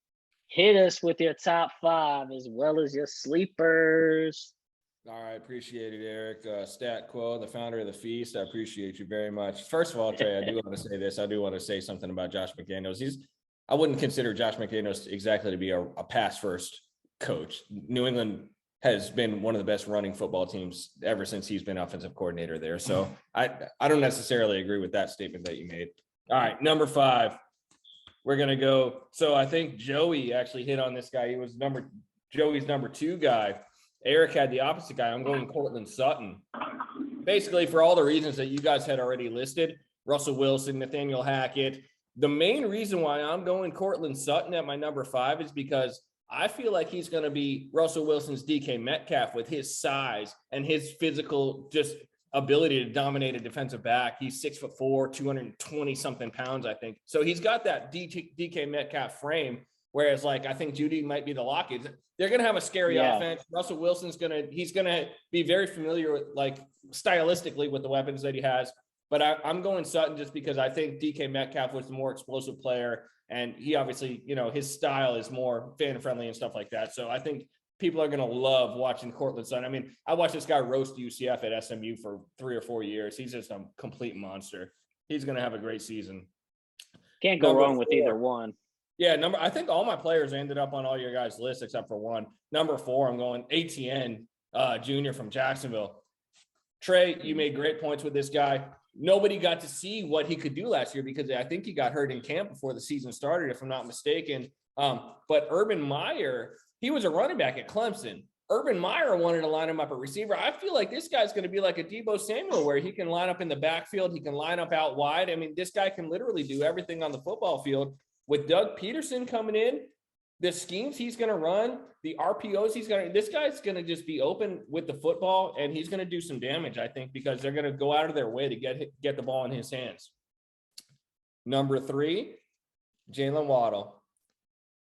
Hit us with your top 5 as well as your sleepers. All right, appreciate it, Eric. Stat Quo, the founder of the Feast. I appreciate you very much. First of all, Trey, I do want to say this. I do want to say something about Josh McDaniels. I wouldn't consider Josh McDaniels exactly to be a pass-first coach. New England has been one of the best running football teams ever since he's been offensive coordinator there. So I don't necessarily agree with that statement that you made. All right, number 5. We're going to go. So I think Joey actually hit on this guy. He was Joey's number 2 guy. Eric had the opposite guy. I'm going Cortland Sutton. Basically, for all the reasons that you guys had already listed, Russell Wilson, Nathaniel Hackett. The main reason why I'm going Cortland Sutton at my number 5 is because I feel like he's going to be Russell Wilson's DK Metcalf with his size and his physical just ability to dominate a defensive back. He's 6'4", 220 something pounds, I think. So he's got that DK Metcalf frame. Whereas, like, I think Judy might be the lock. They're going to have a scary offense. Russell Wilson's he's going to be very familiar with, like, stylistically with the weapons that he has. But I'm going Sutton just because I think DK Metcalf was the more explosive player. And he obviously, his style is more fan-friendly and stuff like that. So I think people are going to love watching Cortland Sutton. I mean, I watched this guy roast UCF at SMU for 3 or 4 years. He's just a complete monster. He's going to have a great season. Can't go wrong with either one. Yeah, I think all my players ended up on all your guys' lists except for one. Number 4, I'm going ATN Jr. from Jacksonville. Trey, you made great points with this guy. Nobody got to see what he could do last year because I think he got hurt in camp before the season started, if I'm not mistaken. But Urban Meyer, he was a running back at Clemson. Urban Meyer wanted to line him up at receiver. I feel like this guy's going to be like a Deebo Samuel where he can line up in the backfield. He can line up out wide. I mean, this guy can literally do everything on the football field. With Doug Peterson coming in, the schemes he's going to run, the RPOs this guy's going to just be open with the football, and he's going to do some damage, I think, because they're going to go out of their way to get the ball in his hands. Number 3, Jalen Waddle.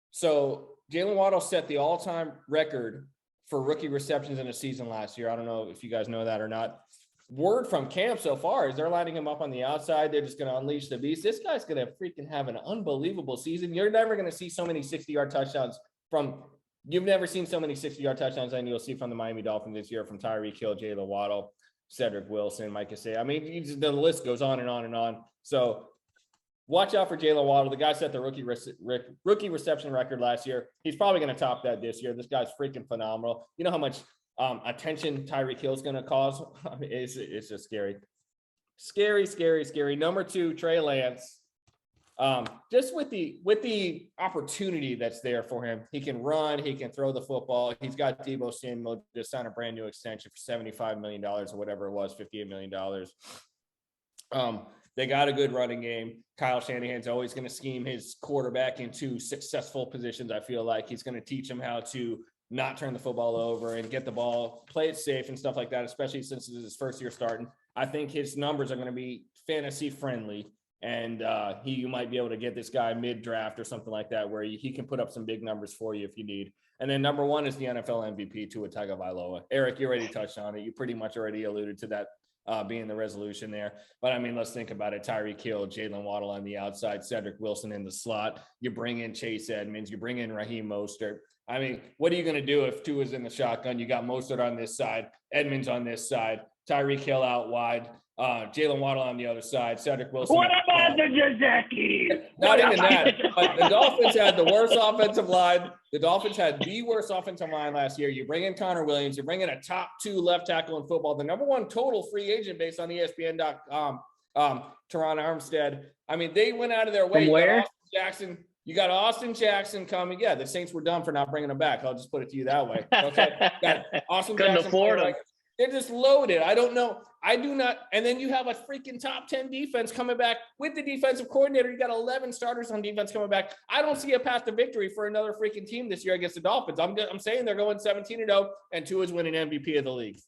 So Jalen Waddle set the all-time record for rookie receptions in a season last year. I don't know if you guys know that or not. Word from camp so far is they're lining him up on the outside. They're just going to unleash the beast. This guy's going to freaking have an unbelievable season. You're never going to see so many 60-yard touchdowns you've never seen so many 60-yard touchdowns than you'll see from the Miami Dolphins this year from Tyreek Hill, Jalen Waddle, Cedric Wilson, Mike Gesicki. I mean, the list goes on and on and on. So watch out for Jalen Waddle. The guy set the rookie reception record last year. He's probably going to top that this year. This guy's freaking phenomenal. You know how much attention Tyreek Hill is going to cause? I mean, it's just scary. Scary. Number 2, Trey Lance. Just with the opportunity that's there for him, he can run, he can throw the football. He's got Deebo Samuel just signed a brand new extension for $75 million or whatever it was, $58 million. They got a good running game. Kyle Shanahan's always going to scheme his quarterback into successful positions. I feel like he's going to teach him how to not turn the football over and get the ball, play it safe and stuff like that, especially since this is his first year starting. I think his numbers are going to be fantasy friendly. And you might be able to get this guy mid-draft or something like that where he can put up some big numbers for you if you need. And then number 1 is the NFL MVP, Tua Tagovailoa. Eric, you already touched on it. You pretty much already alluded to that being the resolution there. But, I mean, let's think about it. Tyreek Hill, Jalen Waddle on the outside, Cedric Wilson in the slot. You bring in Chase Edmonds. You bring in Raheem Mostert. I mean, what are you going to do if Tua's in the shotgun? You got Mostert on this side, Edmonds on this side, Tyreek Hill out wide. Jalen Waddle on the other side, Cedric Wilson. What about the Jackie? Not even that. But the Dolphins had the worst offensive line. The Dolphins had the worst offensive line last year. You bring in Connor Williams. You bring in a top 2 left tackle in football. The number 1 total free agent based on ESPN.com, Teron Armstead. I mean, they went out of their way. From where? You got Austin Jackson coming. Yeah, the Saints were dumb for not bringing him back. I'll just put it to you that way. Okay. Got Austin Couldn't Jackson. afford him. They're just loaded. I don't know. I do not. And then you have a freaking top 10 defense coming back with the defensive coordinator. You got 11 starters on defense coming back. I don't see a path to victory for another freaking team this year against the Dolphins. I'm saying they're going 17-0, and Tua is winning MVP of the league.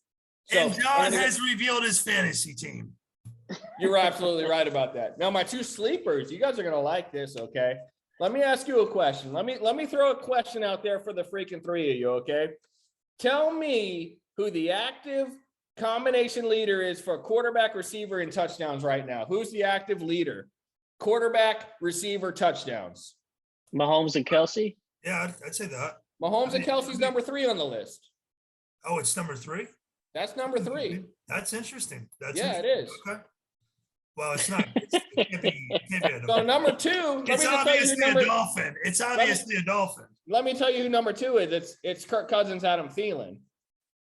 So, and John has revealed his fantasy team. You're absolutely right about that. Now, my 2 sleepers, you guys are going to like this, okay? Let me ask you a question. Let me throw a question out there for the freaking 3 of you, okay? Tell me who the active combination leader is for quarterback, receiver, and touchdowns right now. Who's the active leader? Quarterback, receiver, touchdowns. Mahomes and Kelsey? Yeah, I'd say that. Mahomes and Kelsey's number 3 on the list. Oh, it's number 3? That's number 3. That's interesting. It is. Okay. Well, it's not. It can't be So number 2. It's obviously a Dolphin. It's obviously a Dolphin. Let me tell you who number 2 is. It's Kirk Cousins, Adam Thielen.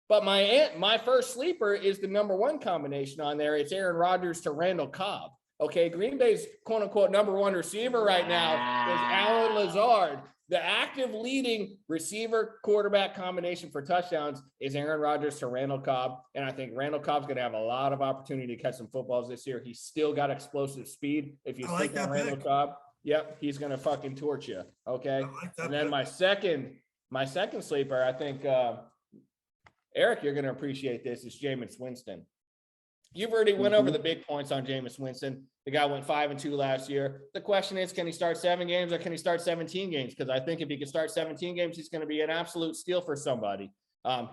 But my first sleeper is the number 1 combination on there. It's Aaron Rodgers to Randall Cobb. Okay, Green Bay's quote unquote number 1 receiver right now is Alan Lazard. The active leading receiver quarterback combination for touchdowns is Aaron Rodgers to Randall Cobb. And I think Randall Cobb's going to have a lot of opportunity to catch some footballs this year. He's still got explosive speed. If you stick on Randall Cobb, yep, he's going to fucking torch you. Okay. And then my second sleeper, I think, Eric, you're going to appreciate this, is Jameis Winston. You've already went over the big points on Jameis Winston. The guy went 5-2 last year. The question is, can he start 7 games or can he start 17 games? Because I think if he can start 17 games, he's going to be an absolute steal for somebody.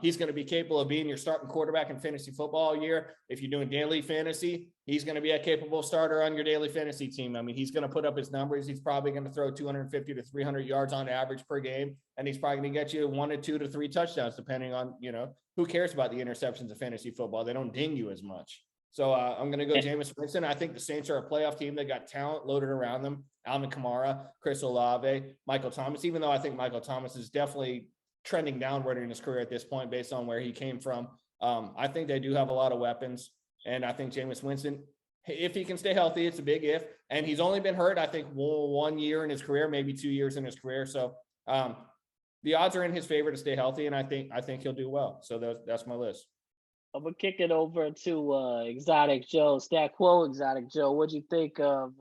He's going to be capable of being your starting quarterback in fantasy football all year. If you're doing daily fantasy, he's going to be a capable starter on your daily fantasy team. I mean, he's going to put up his numbers. He's probably going to throw 250 to 300 yards on average per game. And he's probably going to get you 1 to 2 to 3 touchdowns, depending on, who cares about the interceptions of fantasy football? They don't ding you as much. So I'm going to go Jameis Winston. I think the Saints are a playoff team. They got talent loaded around them. Alvin Kamara, Chris Olave, Michael Thomas, even though I think Michael Thomas is definitely trending downward in his career at this point based on where he came from. I think they do have a lot of weapons. And I think Jameis Winston, if he can stay healthy, it's a big if. And he's only been hurt, I think, 1 year in his career, maybe 2 years in his career. So the odds are in his favor to stay healthy, and I think he'll do well. So that's my list. I'm gonna kick it over to Exotic Joe. Stat Quo, Exotic Joe. What'd you think of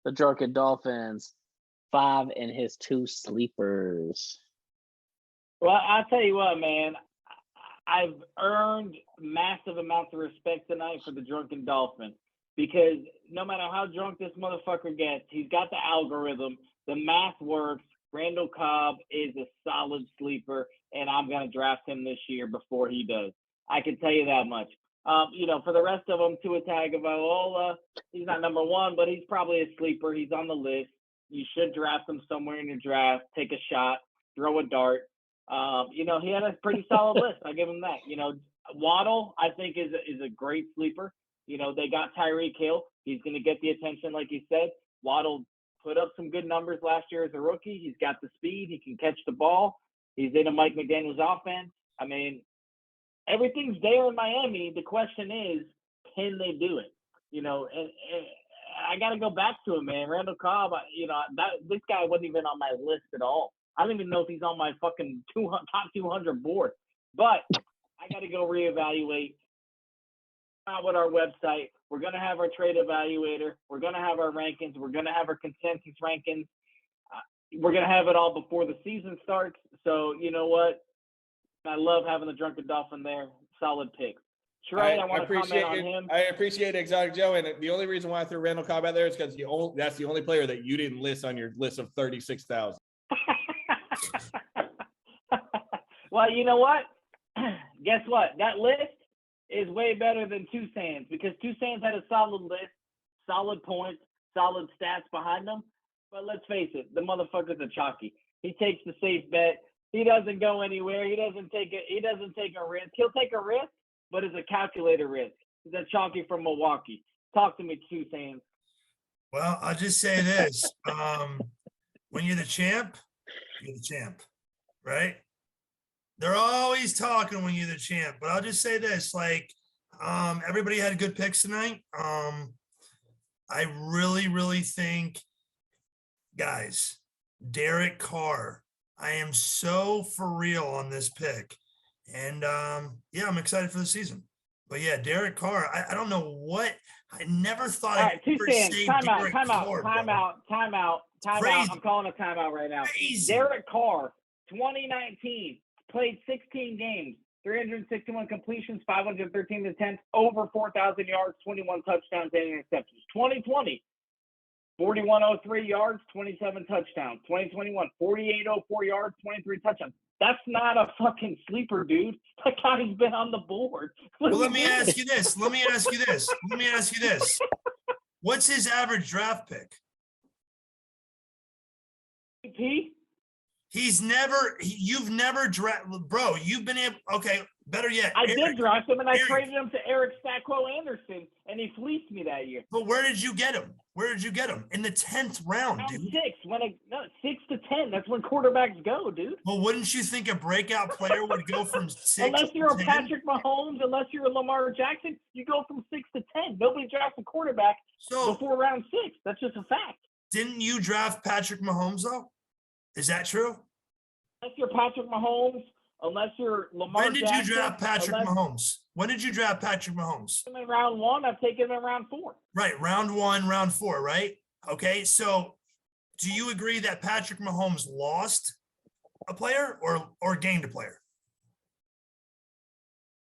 the Drunken Dolphins 5 and his 2 sleepers? Well, I'll tell you what, man. I've earned massive amounts of respect tonight for the Drunken Dolphin because no matter how drunk this motherfucker gets, he's got the algorithm. The math works. Randall Cobb is a solid sleeper, and I'm going to draft him this year before he does. I can tell you that much. For the rest of them, Tua Tagovailoa, he's not number 1, but he's probably a sleeper. He's on the list. You should draft him somewhere in your draft. Take a shot. Throw a dart. He had a pretty solid list. I give him that. Waddle, I think, is a great sleeper. They got Tyreek Hill. He's going to get the attention, like you said. Waddle put up some good numbers last year as a rookie. He's got the speed. He can catch the ball. He's in a Mike McDaniel's offense. I mean, everything's there in Miami. The question is, can they do it? And I got to go back to him, man. Randall Cobb, this guy wasn't even on my list at all. I don't even know if he's on my fucking top 200 board. But I got to go reevaluate. Out with our website. We're going to have our trade evaluator. We're going to have our rankings. We're going to have our consensus rankings. We're going to have it all before the season starts. So, you know what? I love having the Drunken Dolphin there. Solid pick. Trey, I want to comment on him. I appreciate it, Exotic Joe. And the only reason why I threw Randall Cobb out there is because that's the only player that you didn't list on your list of 36,000. Well, you know what? Guess what? That list is way better than Toussaint's because Toussaint's had a solid list, solid points, solid stats behind them. But let's face it, the motherfucker's a chalky. He takes the safe bet. He doesn't go anywhere. He doesn't take a risk. He'll take a risk, but it's a calculated risk. the Chonky from Milwaukee. Talk to me, two fans. Well, I'll just say this. When you're the champ, right? They're always talking when you're the champ, but I'll just say this, like, everybody had good picks tonight. I really, really think, guys, Derek Carr, I am so for real on this pick. And yeah, I'm excited for the season. But yeah, Derek Carr, I don't know what, I never thought All I'd right, two ever fans. say Time Derek out. Carr, bro. Crazy. I'm calling a timeout right now. Crazy. Derek Carr, 2019, played 16 games, 361 completions, 513 attempts, over 4,000 yards, 21 touchdowns, and interceptions. 2020, 4,103 yards, 27 touchdowns. 2021, 4,804 yards, 23 touchdowns. That's not a fucking sleeper, dude. That guy's been on the board. Well, let me ask you this. What's his average draft pick? P? You've never drafted, bro. You've been able, okay, better yet. I Eric, did draft him, and I Eric. traded him to Eric Stacko Anderson, and he fleeced me that year. But where did you get him? In the 10th round, Round dude. 6 to 10. That's when quarterbacks go, dude. Well, wouldn't you think a breakout player would go from 6 Unless you're a to 10? Patrick Mahomes, unless you're a Lamar Jackson, you go from 6 to 10. Nobody drafts a quarterback So before round 6. That's just a fact. didn't you draft Patrick Mahomes though? Is that true? Unless you're Patrick Mahomes, unless you're Lamar When did Jackson. you draft Patrick unless- Mahomes? When did you draft Patrick Mahomes? In round 1, I've taken him in round 4. Right, round 1, round 4, right? Okay, so do you agree that Patrick Mahomes lost a player or gained a player?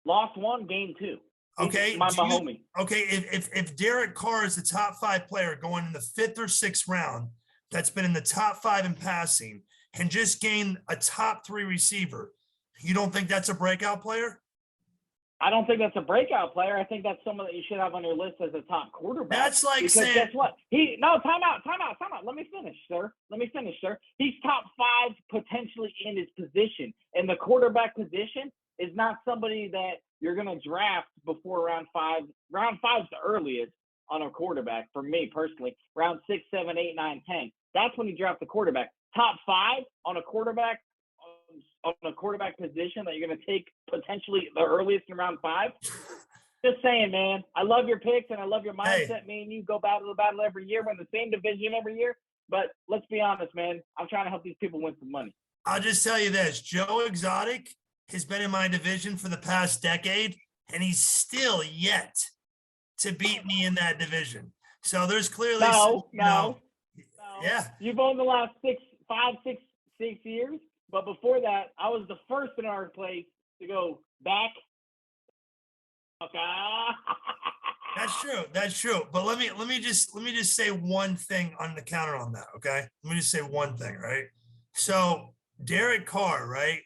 Lost 1, gained 2. Okay, My homie. okay. If Derek Carr is the top 5 player going in the 5th or 6th round, that's been in the top 5 in passing and just gained a top 3 receiver, you don't think that's a breakout player? I don't think that's a breakout player. I think that's someone that you should have on your list as a top quarterback. That's like because saying, guess what? Time out. Let me finish, sir. He's top 5 potentially in his position. And the quarterback position is not somebody that you're going to draft before round 5. Round 5 is the earliest on a quarterback for me personally. Round 6, 7, 8, 9, 10. That's when you draft the quarterback. Top 5 on a quarterback position that you're going to take potentially the earliest in round 5. Just saying, man. I love your picks and I love your mindset. Hey. Me and you go battle to battle every year. We're in the same division every year. But let's be honest, man. I'm trying to help these people win some money. I'll just tell you this, Joe Exotic has been in my division for the past decade, and he's still yet to beat me in that division. So there's clearly No. Yeah. You've owned the last 6 years. But before that, I was the first in our place to go back. Okay. That's true. But let me just say one thing on the counter on that. Okay. Let me just say one thing, right? So Derek Carr, right?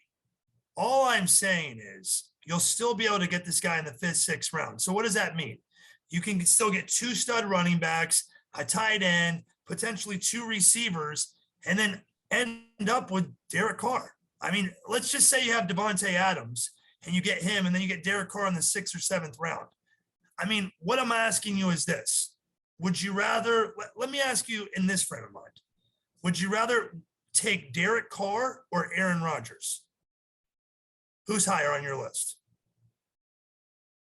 All I'm saying is you'll still be able to get this guy in the 5th, 6th round. So what does that mean? You can still get 2 stud running backs, a tight end, potentially 2 receivers, and then end up with Derek Carr. I mean, let's just say you have Devontae Adams and you get him, and then you get Derek Carr in the 6th or 7th round. I mean, what I'm asking you is this. Would you rather, let me ask you in this frame of mind, would you rather take Derek Carr or Aaron Rodgers? Who's higher on your list?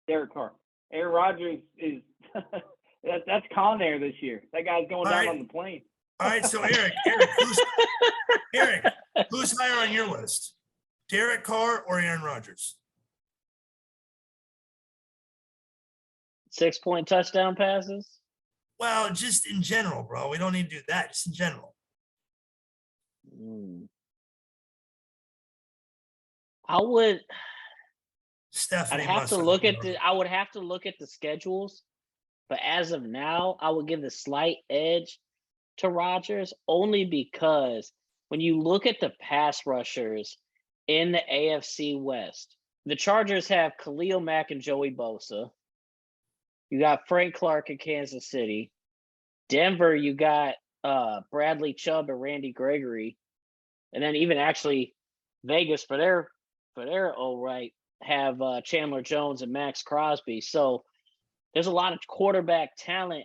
Derek Carr. Aaron Rodgers is that's Con Air this year. That guy's going down on the plane. All right, so Eric, who's higher on your list? Derek Carr or Aaron Rodgers? 6-point touchdown passes. Well, just in general, bro. We don't need to do that. Just in general. I would. Stephanie, I would have to look at the schedules, but as of now, I would give the slight edge to Rodgers only because when you look at the pass rushers in the AFC West, the Chargers have Khalil Mack and Joey Bosa. You got Frank Clark in Kansas City. Denver, you got Bradley Chubb and Randy Gregory. And then even actually Vegas for their have Chandler Jones and Max Crosby. So there's a lot of quarterback talent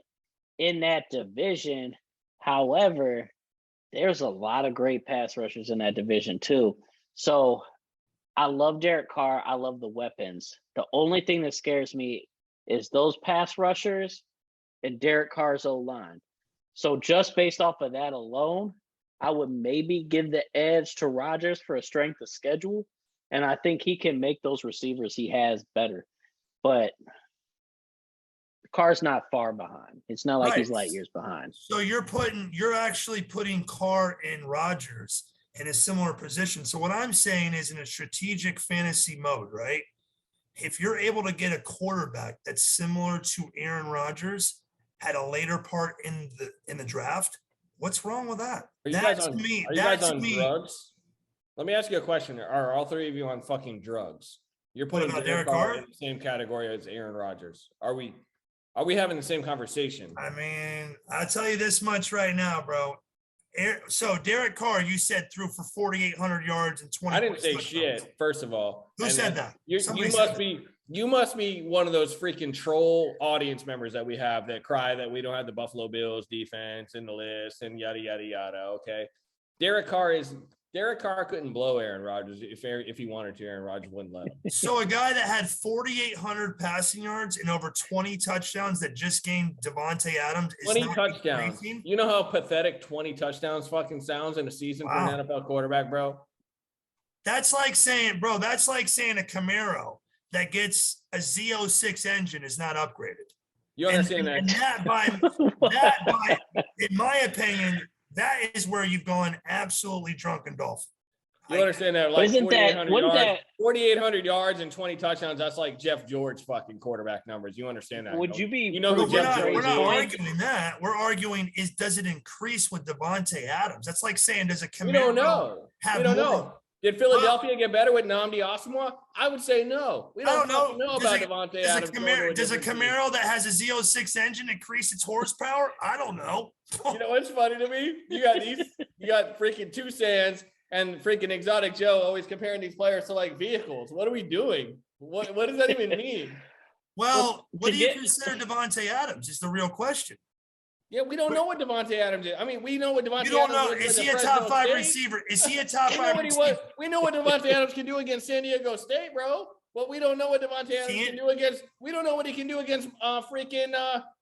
in that division. However, there's a lot of great pass rushers in that division too. So I love Derek Carr. I love the weapons. The only thing that scares me is those pass rushers and Derek Carr's O-line. So just based off of that alone, I would maybe give the edge to Rodgers for a strength of schedule. And I think he can make those receivers he has better. But Carr's not far behind. It's not like he's light years behind. So you're actually putting Carr and Rodgers in a similar position. So what I'm saying is in a strategic fantasy mode, right? If you're able to get a quarterback that's similar to Aaron Rodgers at a later part in the draft, what's wrong with that? Are you guys on drugs? Let me ask you a question. Are all three of you on fucking drugs? You're putting Derek Carr in the same category as Aaron Rodgers. Are we having the same conversation? I mean, I'll tell you this much right now, bro. So Derek Carr, you said threw for 4,800 yards and 20. I didn't say shit. First of all, who said that? You must be one of those freaking troll audience members that we have that cry that we don't have the Buffalo Bills defense in the list and yada yada yada. Okay, Derek Carr couldn't blow Aaron Rodgers if he wanted to. Aaron Rodgers wouldn't let him. So a guy that had 4,800 passing yards and over 20 touchdowns that just gained Devontae Adams is 20 touchdowns. You know how pathetic 20 touchdowns fucking sounds in a season for an NFL quarterback, bro? That's like saying a Camaro that gets a Z06 engine is not upgraded. You understand that? And in my opinion, that is where you've gone absolutely drunken dolphin. You understand that? Like 4,800 yards and 20 touchdowns. That's like Jeff George fucking quarterback numbers. You understand that? Would you be? You know who Jeff George is? We're not arguing that. We're arguing does it increase with Devontae Adams? That's like saying does a Camaro? We don't know. We don't know. Did Philadelphia get better with Nnamdi Asomugha? I would say no. We don't know about Devontae Adams. Does a Camaro that has a Z06 engine increase its horsepower? I don't know. You know what's funny to me? You got freaking Tucson's and freaking Exotic Joe always comparing these players to like vehicles. What are we doing? What does that even mean? Well, what do you consider Devontae Adams is the real question. Yeah, we don't know what Devontae Adams is. I mean, we know what Devontae Adams is. You don't know. Is he a top 5 receiver? Is he a top 5 receiver? We know what Devontae Adams can do against San Diego State, bro. But we don't know what Devontae Adams can do against. We don't know what he can do against freaking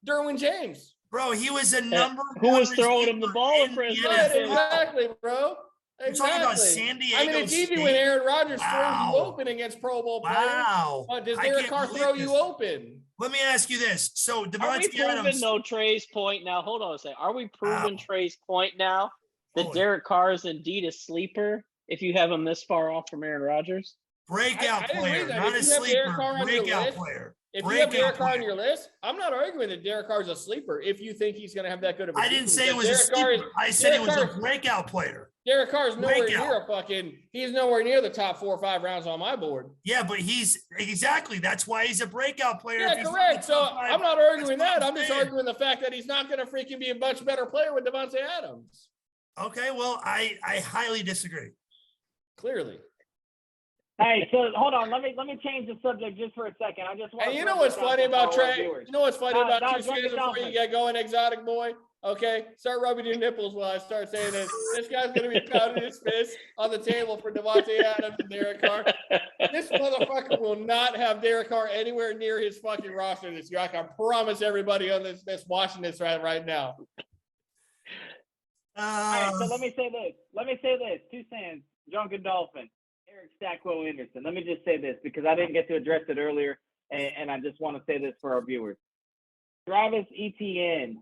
Derwin James. Bro, he was a number one. Who was throwing him the ball in prison? Exactly, bro. Exactly. Talking about San Diego. I mean, it's easy when Aaron Rodgers throws you open against Pro Bowl players. But does Derek Carr throw you open? Let me ask you this. So Devontae Are we proving Trey's point now? Hold on a second. Are we proving Trey's point now that Derek Carr is indeed a sleeper if you have him this far off from Aaron Rodgers? Breakout player, not a sleeper. Breakout player. If you have Derek Carr on your list, I'm not arguing that Derek Carr is a sleeper. If you think he's going to have that good of a season. I didn't say it was a sleeper. I said it was a breakout player. Derek Carr is nowhere near he's nowhere near the top 4 or 5 rounds on my board. Yeah, but that's why he's a breakout player. Yeah, correct. So I'm not arguing that. I'm just arguing the fact that he's not going to freaking be a much better player with Devontae Adams. Okay, well, I highly disagree. Clearly. Hey, so hold on. Let me change the subject just for a second. I just want. And you know what's funny about Trey? You know what's funny about Trey before you get going, exotic boy? Okay, start rubbing your nipples while I start saying this. This guy's going to be pounding his fist on the table for Devontae Adams and Derek Carr. This motherfucker will not have Derek Carr anywhere near his fucking roster this year. I can promise everybody on this that's watching this right now. All right, so let me say this. Tucson's, Drunken Dolphin, Eric Stackwell Anderson. Let me just say this because I didn't get to address it earlier, and I just want to say this for our viewers. Travis Etienne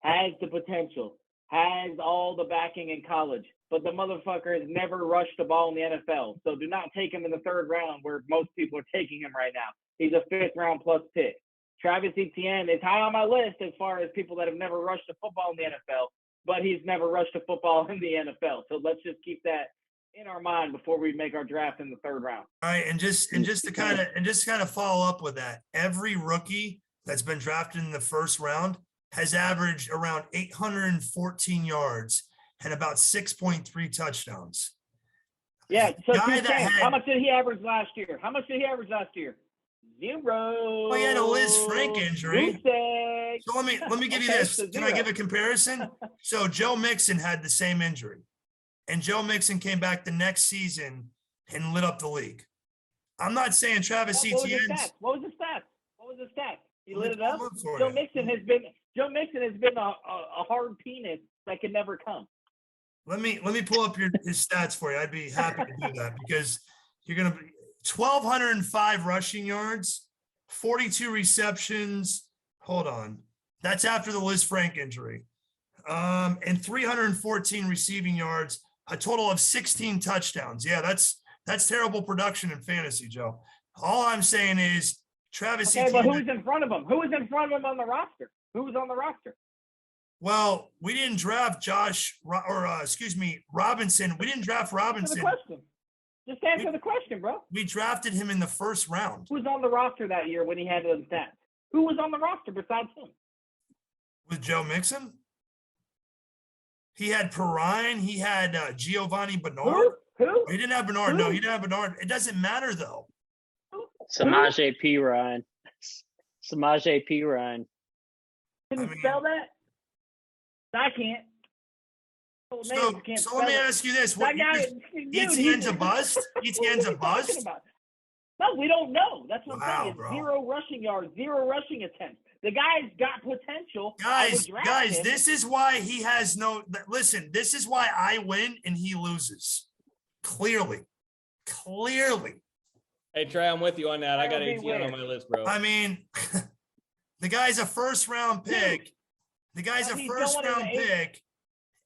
has the potential, has all the backing in college, but the motherfucker has never rushed the ball in the NFL. So do not take him in the 3rd round where most people are taking him right now. He's a 5th round plus pick. Travis Etienne is high on my list as far as people that have never rushed a football in the NFL, but he's never rushed a football in the NFL. So let's just keep that in our mind before we make our draft in the 3rd round. All right, and just to kind of follow up with that, every rookie that's been drafted in the 1st round has averaged around 814 yards and about 6.3 touchdowns. Yeah, so how much did he average last year? Zero. Well, he had a Liz Frank injury. Goose egg. So let me give you Okay, this. so Can I zero. give a comparison? So Joe Mixon had the same injury, and Joe Mixon came back the next season and lit up the league. I'm not saying Travis What was his Etienne's. stats? What was his stats? What was his stats? He Let me lit it pull up. them up for Joe you. Mixon has been a hard penis that can never come. Let me pull up his stats for you. I'd be happy to do that because you're gonna be 1,205 rushing yards, 42 receptions. Hold on, that's after the Liz Frank injury, and 314 receiving yards. A total of 16 touchdowns. Yeah, that's terrible production in fantasy, Joe. All I'm saying is Travis Okay, but Etienne. who's in front of him? Who was in front of him on the roster? Who was on the roster? Well, we didn't draft Robinson. We didn't draft Answer the Robinson. question. Just answer the question, bro. We drafted him in the first round. Who was on the roster that year when he had those stats? Who was on the roster besides him? With Joe Mixon? He had Perrine. He had Giovanni Bernard. Who? He didn't have Bernard. Who? No, he didn't have Bernard. It doesn't matter, though. Samaje Perine. Samaje Perine. Can you I mean- spell that? I can't. Full So, names can't so let me spell it. ask you this. That guy, Etienne's a bust? Etienne's a What are you talking bust? about? No, we don't know. That's what Wow, I'm saying. bro. 0 rushing yards, 0 rushing attempts. The guy's got potential. I would draft Guys, him. this is why he has no. Listen, this is why I win and he loses. Clearly. Hey, Trey, I'm with you on that. I got That'll be ATN on weird. my list, bro. I mean, the guy's a first round pick. The guy's But a he's first going in round the eighth. pick.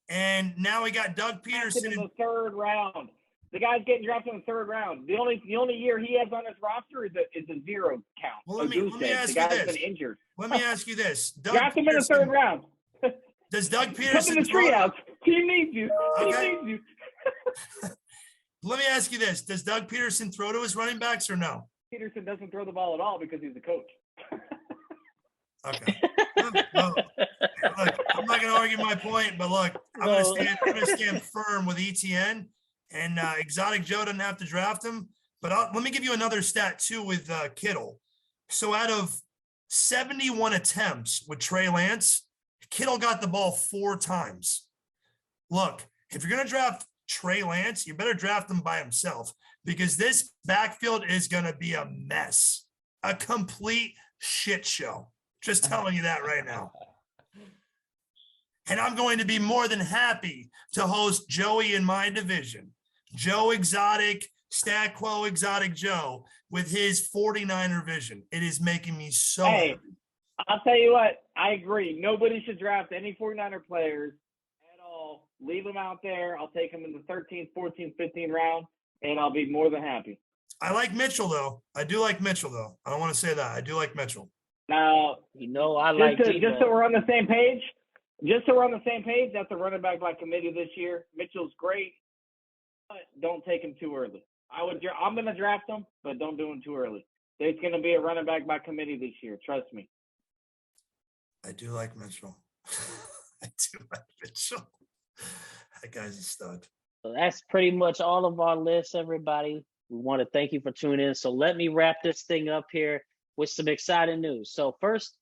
And now we got Doug Drafted in Peterson. the third round. The guy's getting drafted in the third round. The only year he has on his roster is a 0 count. Well, a let me goose egg. ask The you guy's this. been injured. Let me ask you this. Draft him in the third round. Does Doug Come Peterson to the treehouse. He needs you. Okay. He needs you. Let me ask you this. Does Doug Peterson throw to his running backs or no? Peterson doesn't throw the ball at all because he's a coach. Okay. Well, look, I'm not going to argue my point, but look, I'm going to stand firm with ETN, and Exotic Joe doesn't have to draft him. But let me give you another stat too with Kittle. So out of 71 attempts with Trey Lance, Kittle got the ball 4 times. Look, if you're going to draft Trey Lance, you better draft him by himself because this backfield is going to be a mess, a complete shit show. Just telling you that right now. And I'm going to be more than happy to host Joey in my division. Joe Exotic, Stat Quo Exotic Joe with his 49er vision. It is making me so Hey, happy. I'll tell you what. I agree. Nobody should draft any 49er players at all. Leave them out there. I'll take them in the 13th, 14th, 15th round, and I'll be more than happy. I like Mitchell, though. I do like Mitchell, though. I don't want to say that. I do like Mitchell. Now, I like just so Debo. we're on the same page, that's a running back by committee this year. Mitchell's great, but don't take him too early. I'm going to draft him, but don't do him too early. There's going to be a running back by committee this year. Trust me. I do like Mitchell. I do like Mitchell. That guy's a stud. So that's pretty much all of our lists, everybody. We want to thank you for tuning in. So let me wrap this thing up here with some exciting news. So first,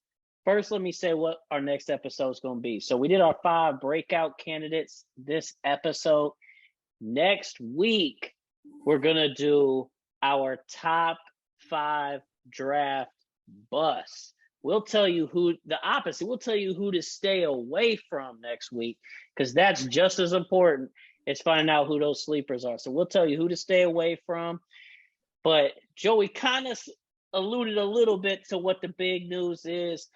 let me say what our next episode is going to be. So we did our 5 breakout candidates this episode. Next week, we're going to do our top 5 draft busts. We'll tell you the opposite. We'll tell you who to stay away from next week because that's just as important as finding out who those sleepers are. So we'll tell you who to stay away from. But Joey kind of alluded a little bit to what the big news is.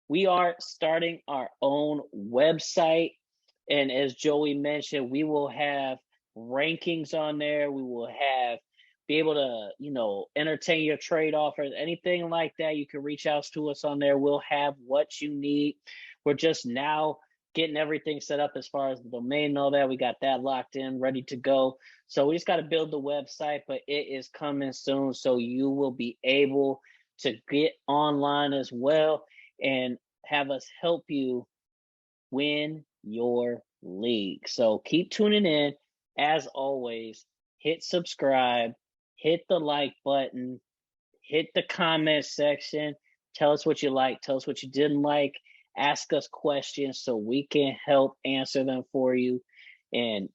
We are starting our own website. And as Joey mentioned, we will have rankings on there. We will be able to, entertain your trade offers, anything like that. You can reach out to us on there. We'll have what you need. We're just now getting everything set up as far as the domain and all that. We got that locked in, ready to go. So we just got to build the website, but it is coming soon. So you will be able to get online as well and have us help you win your league. So keep tuning in. As always, hit subscribe, hit the like button, hit the comment section. Tell us what you like. Tell us what you didn't like. Ask us questions so we can help answer them for you. And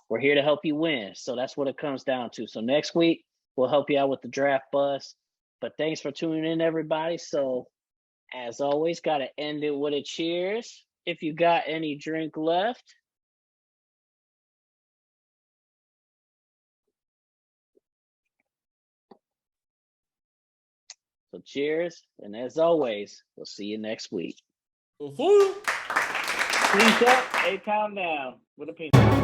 we're here to help you win. So that's what it comes down to. So next week, we'll help you out with the draft bus. But thanks for tuning in, everybody. So as always, got to end it with a cheers. If you got any drink left. So cheers. And as always, we'll see you next week. Peace up, A-Town down with a peanut.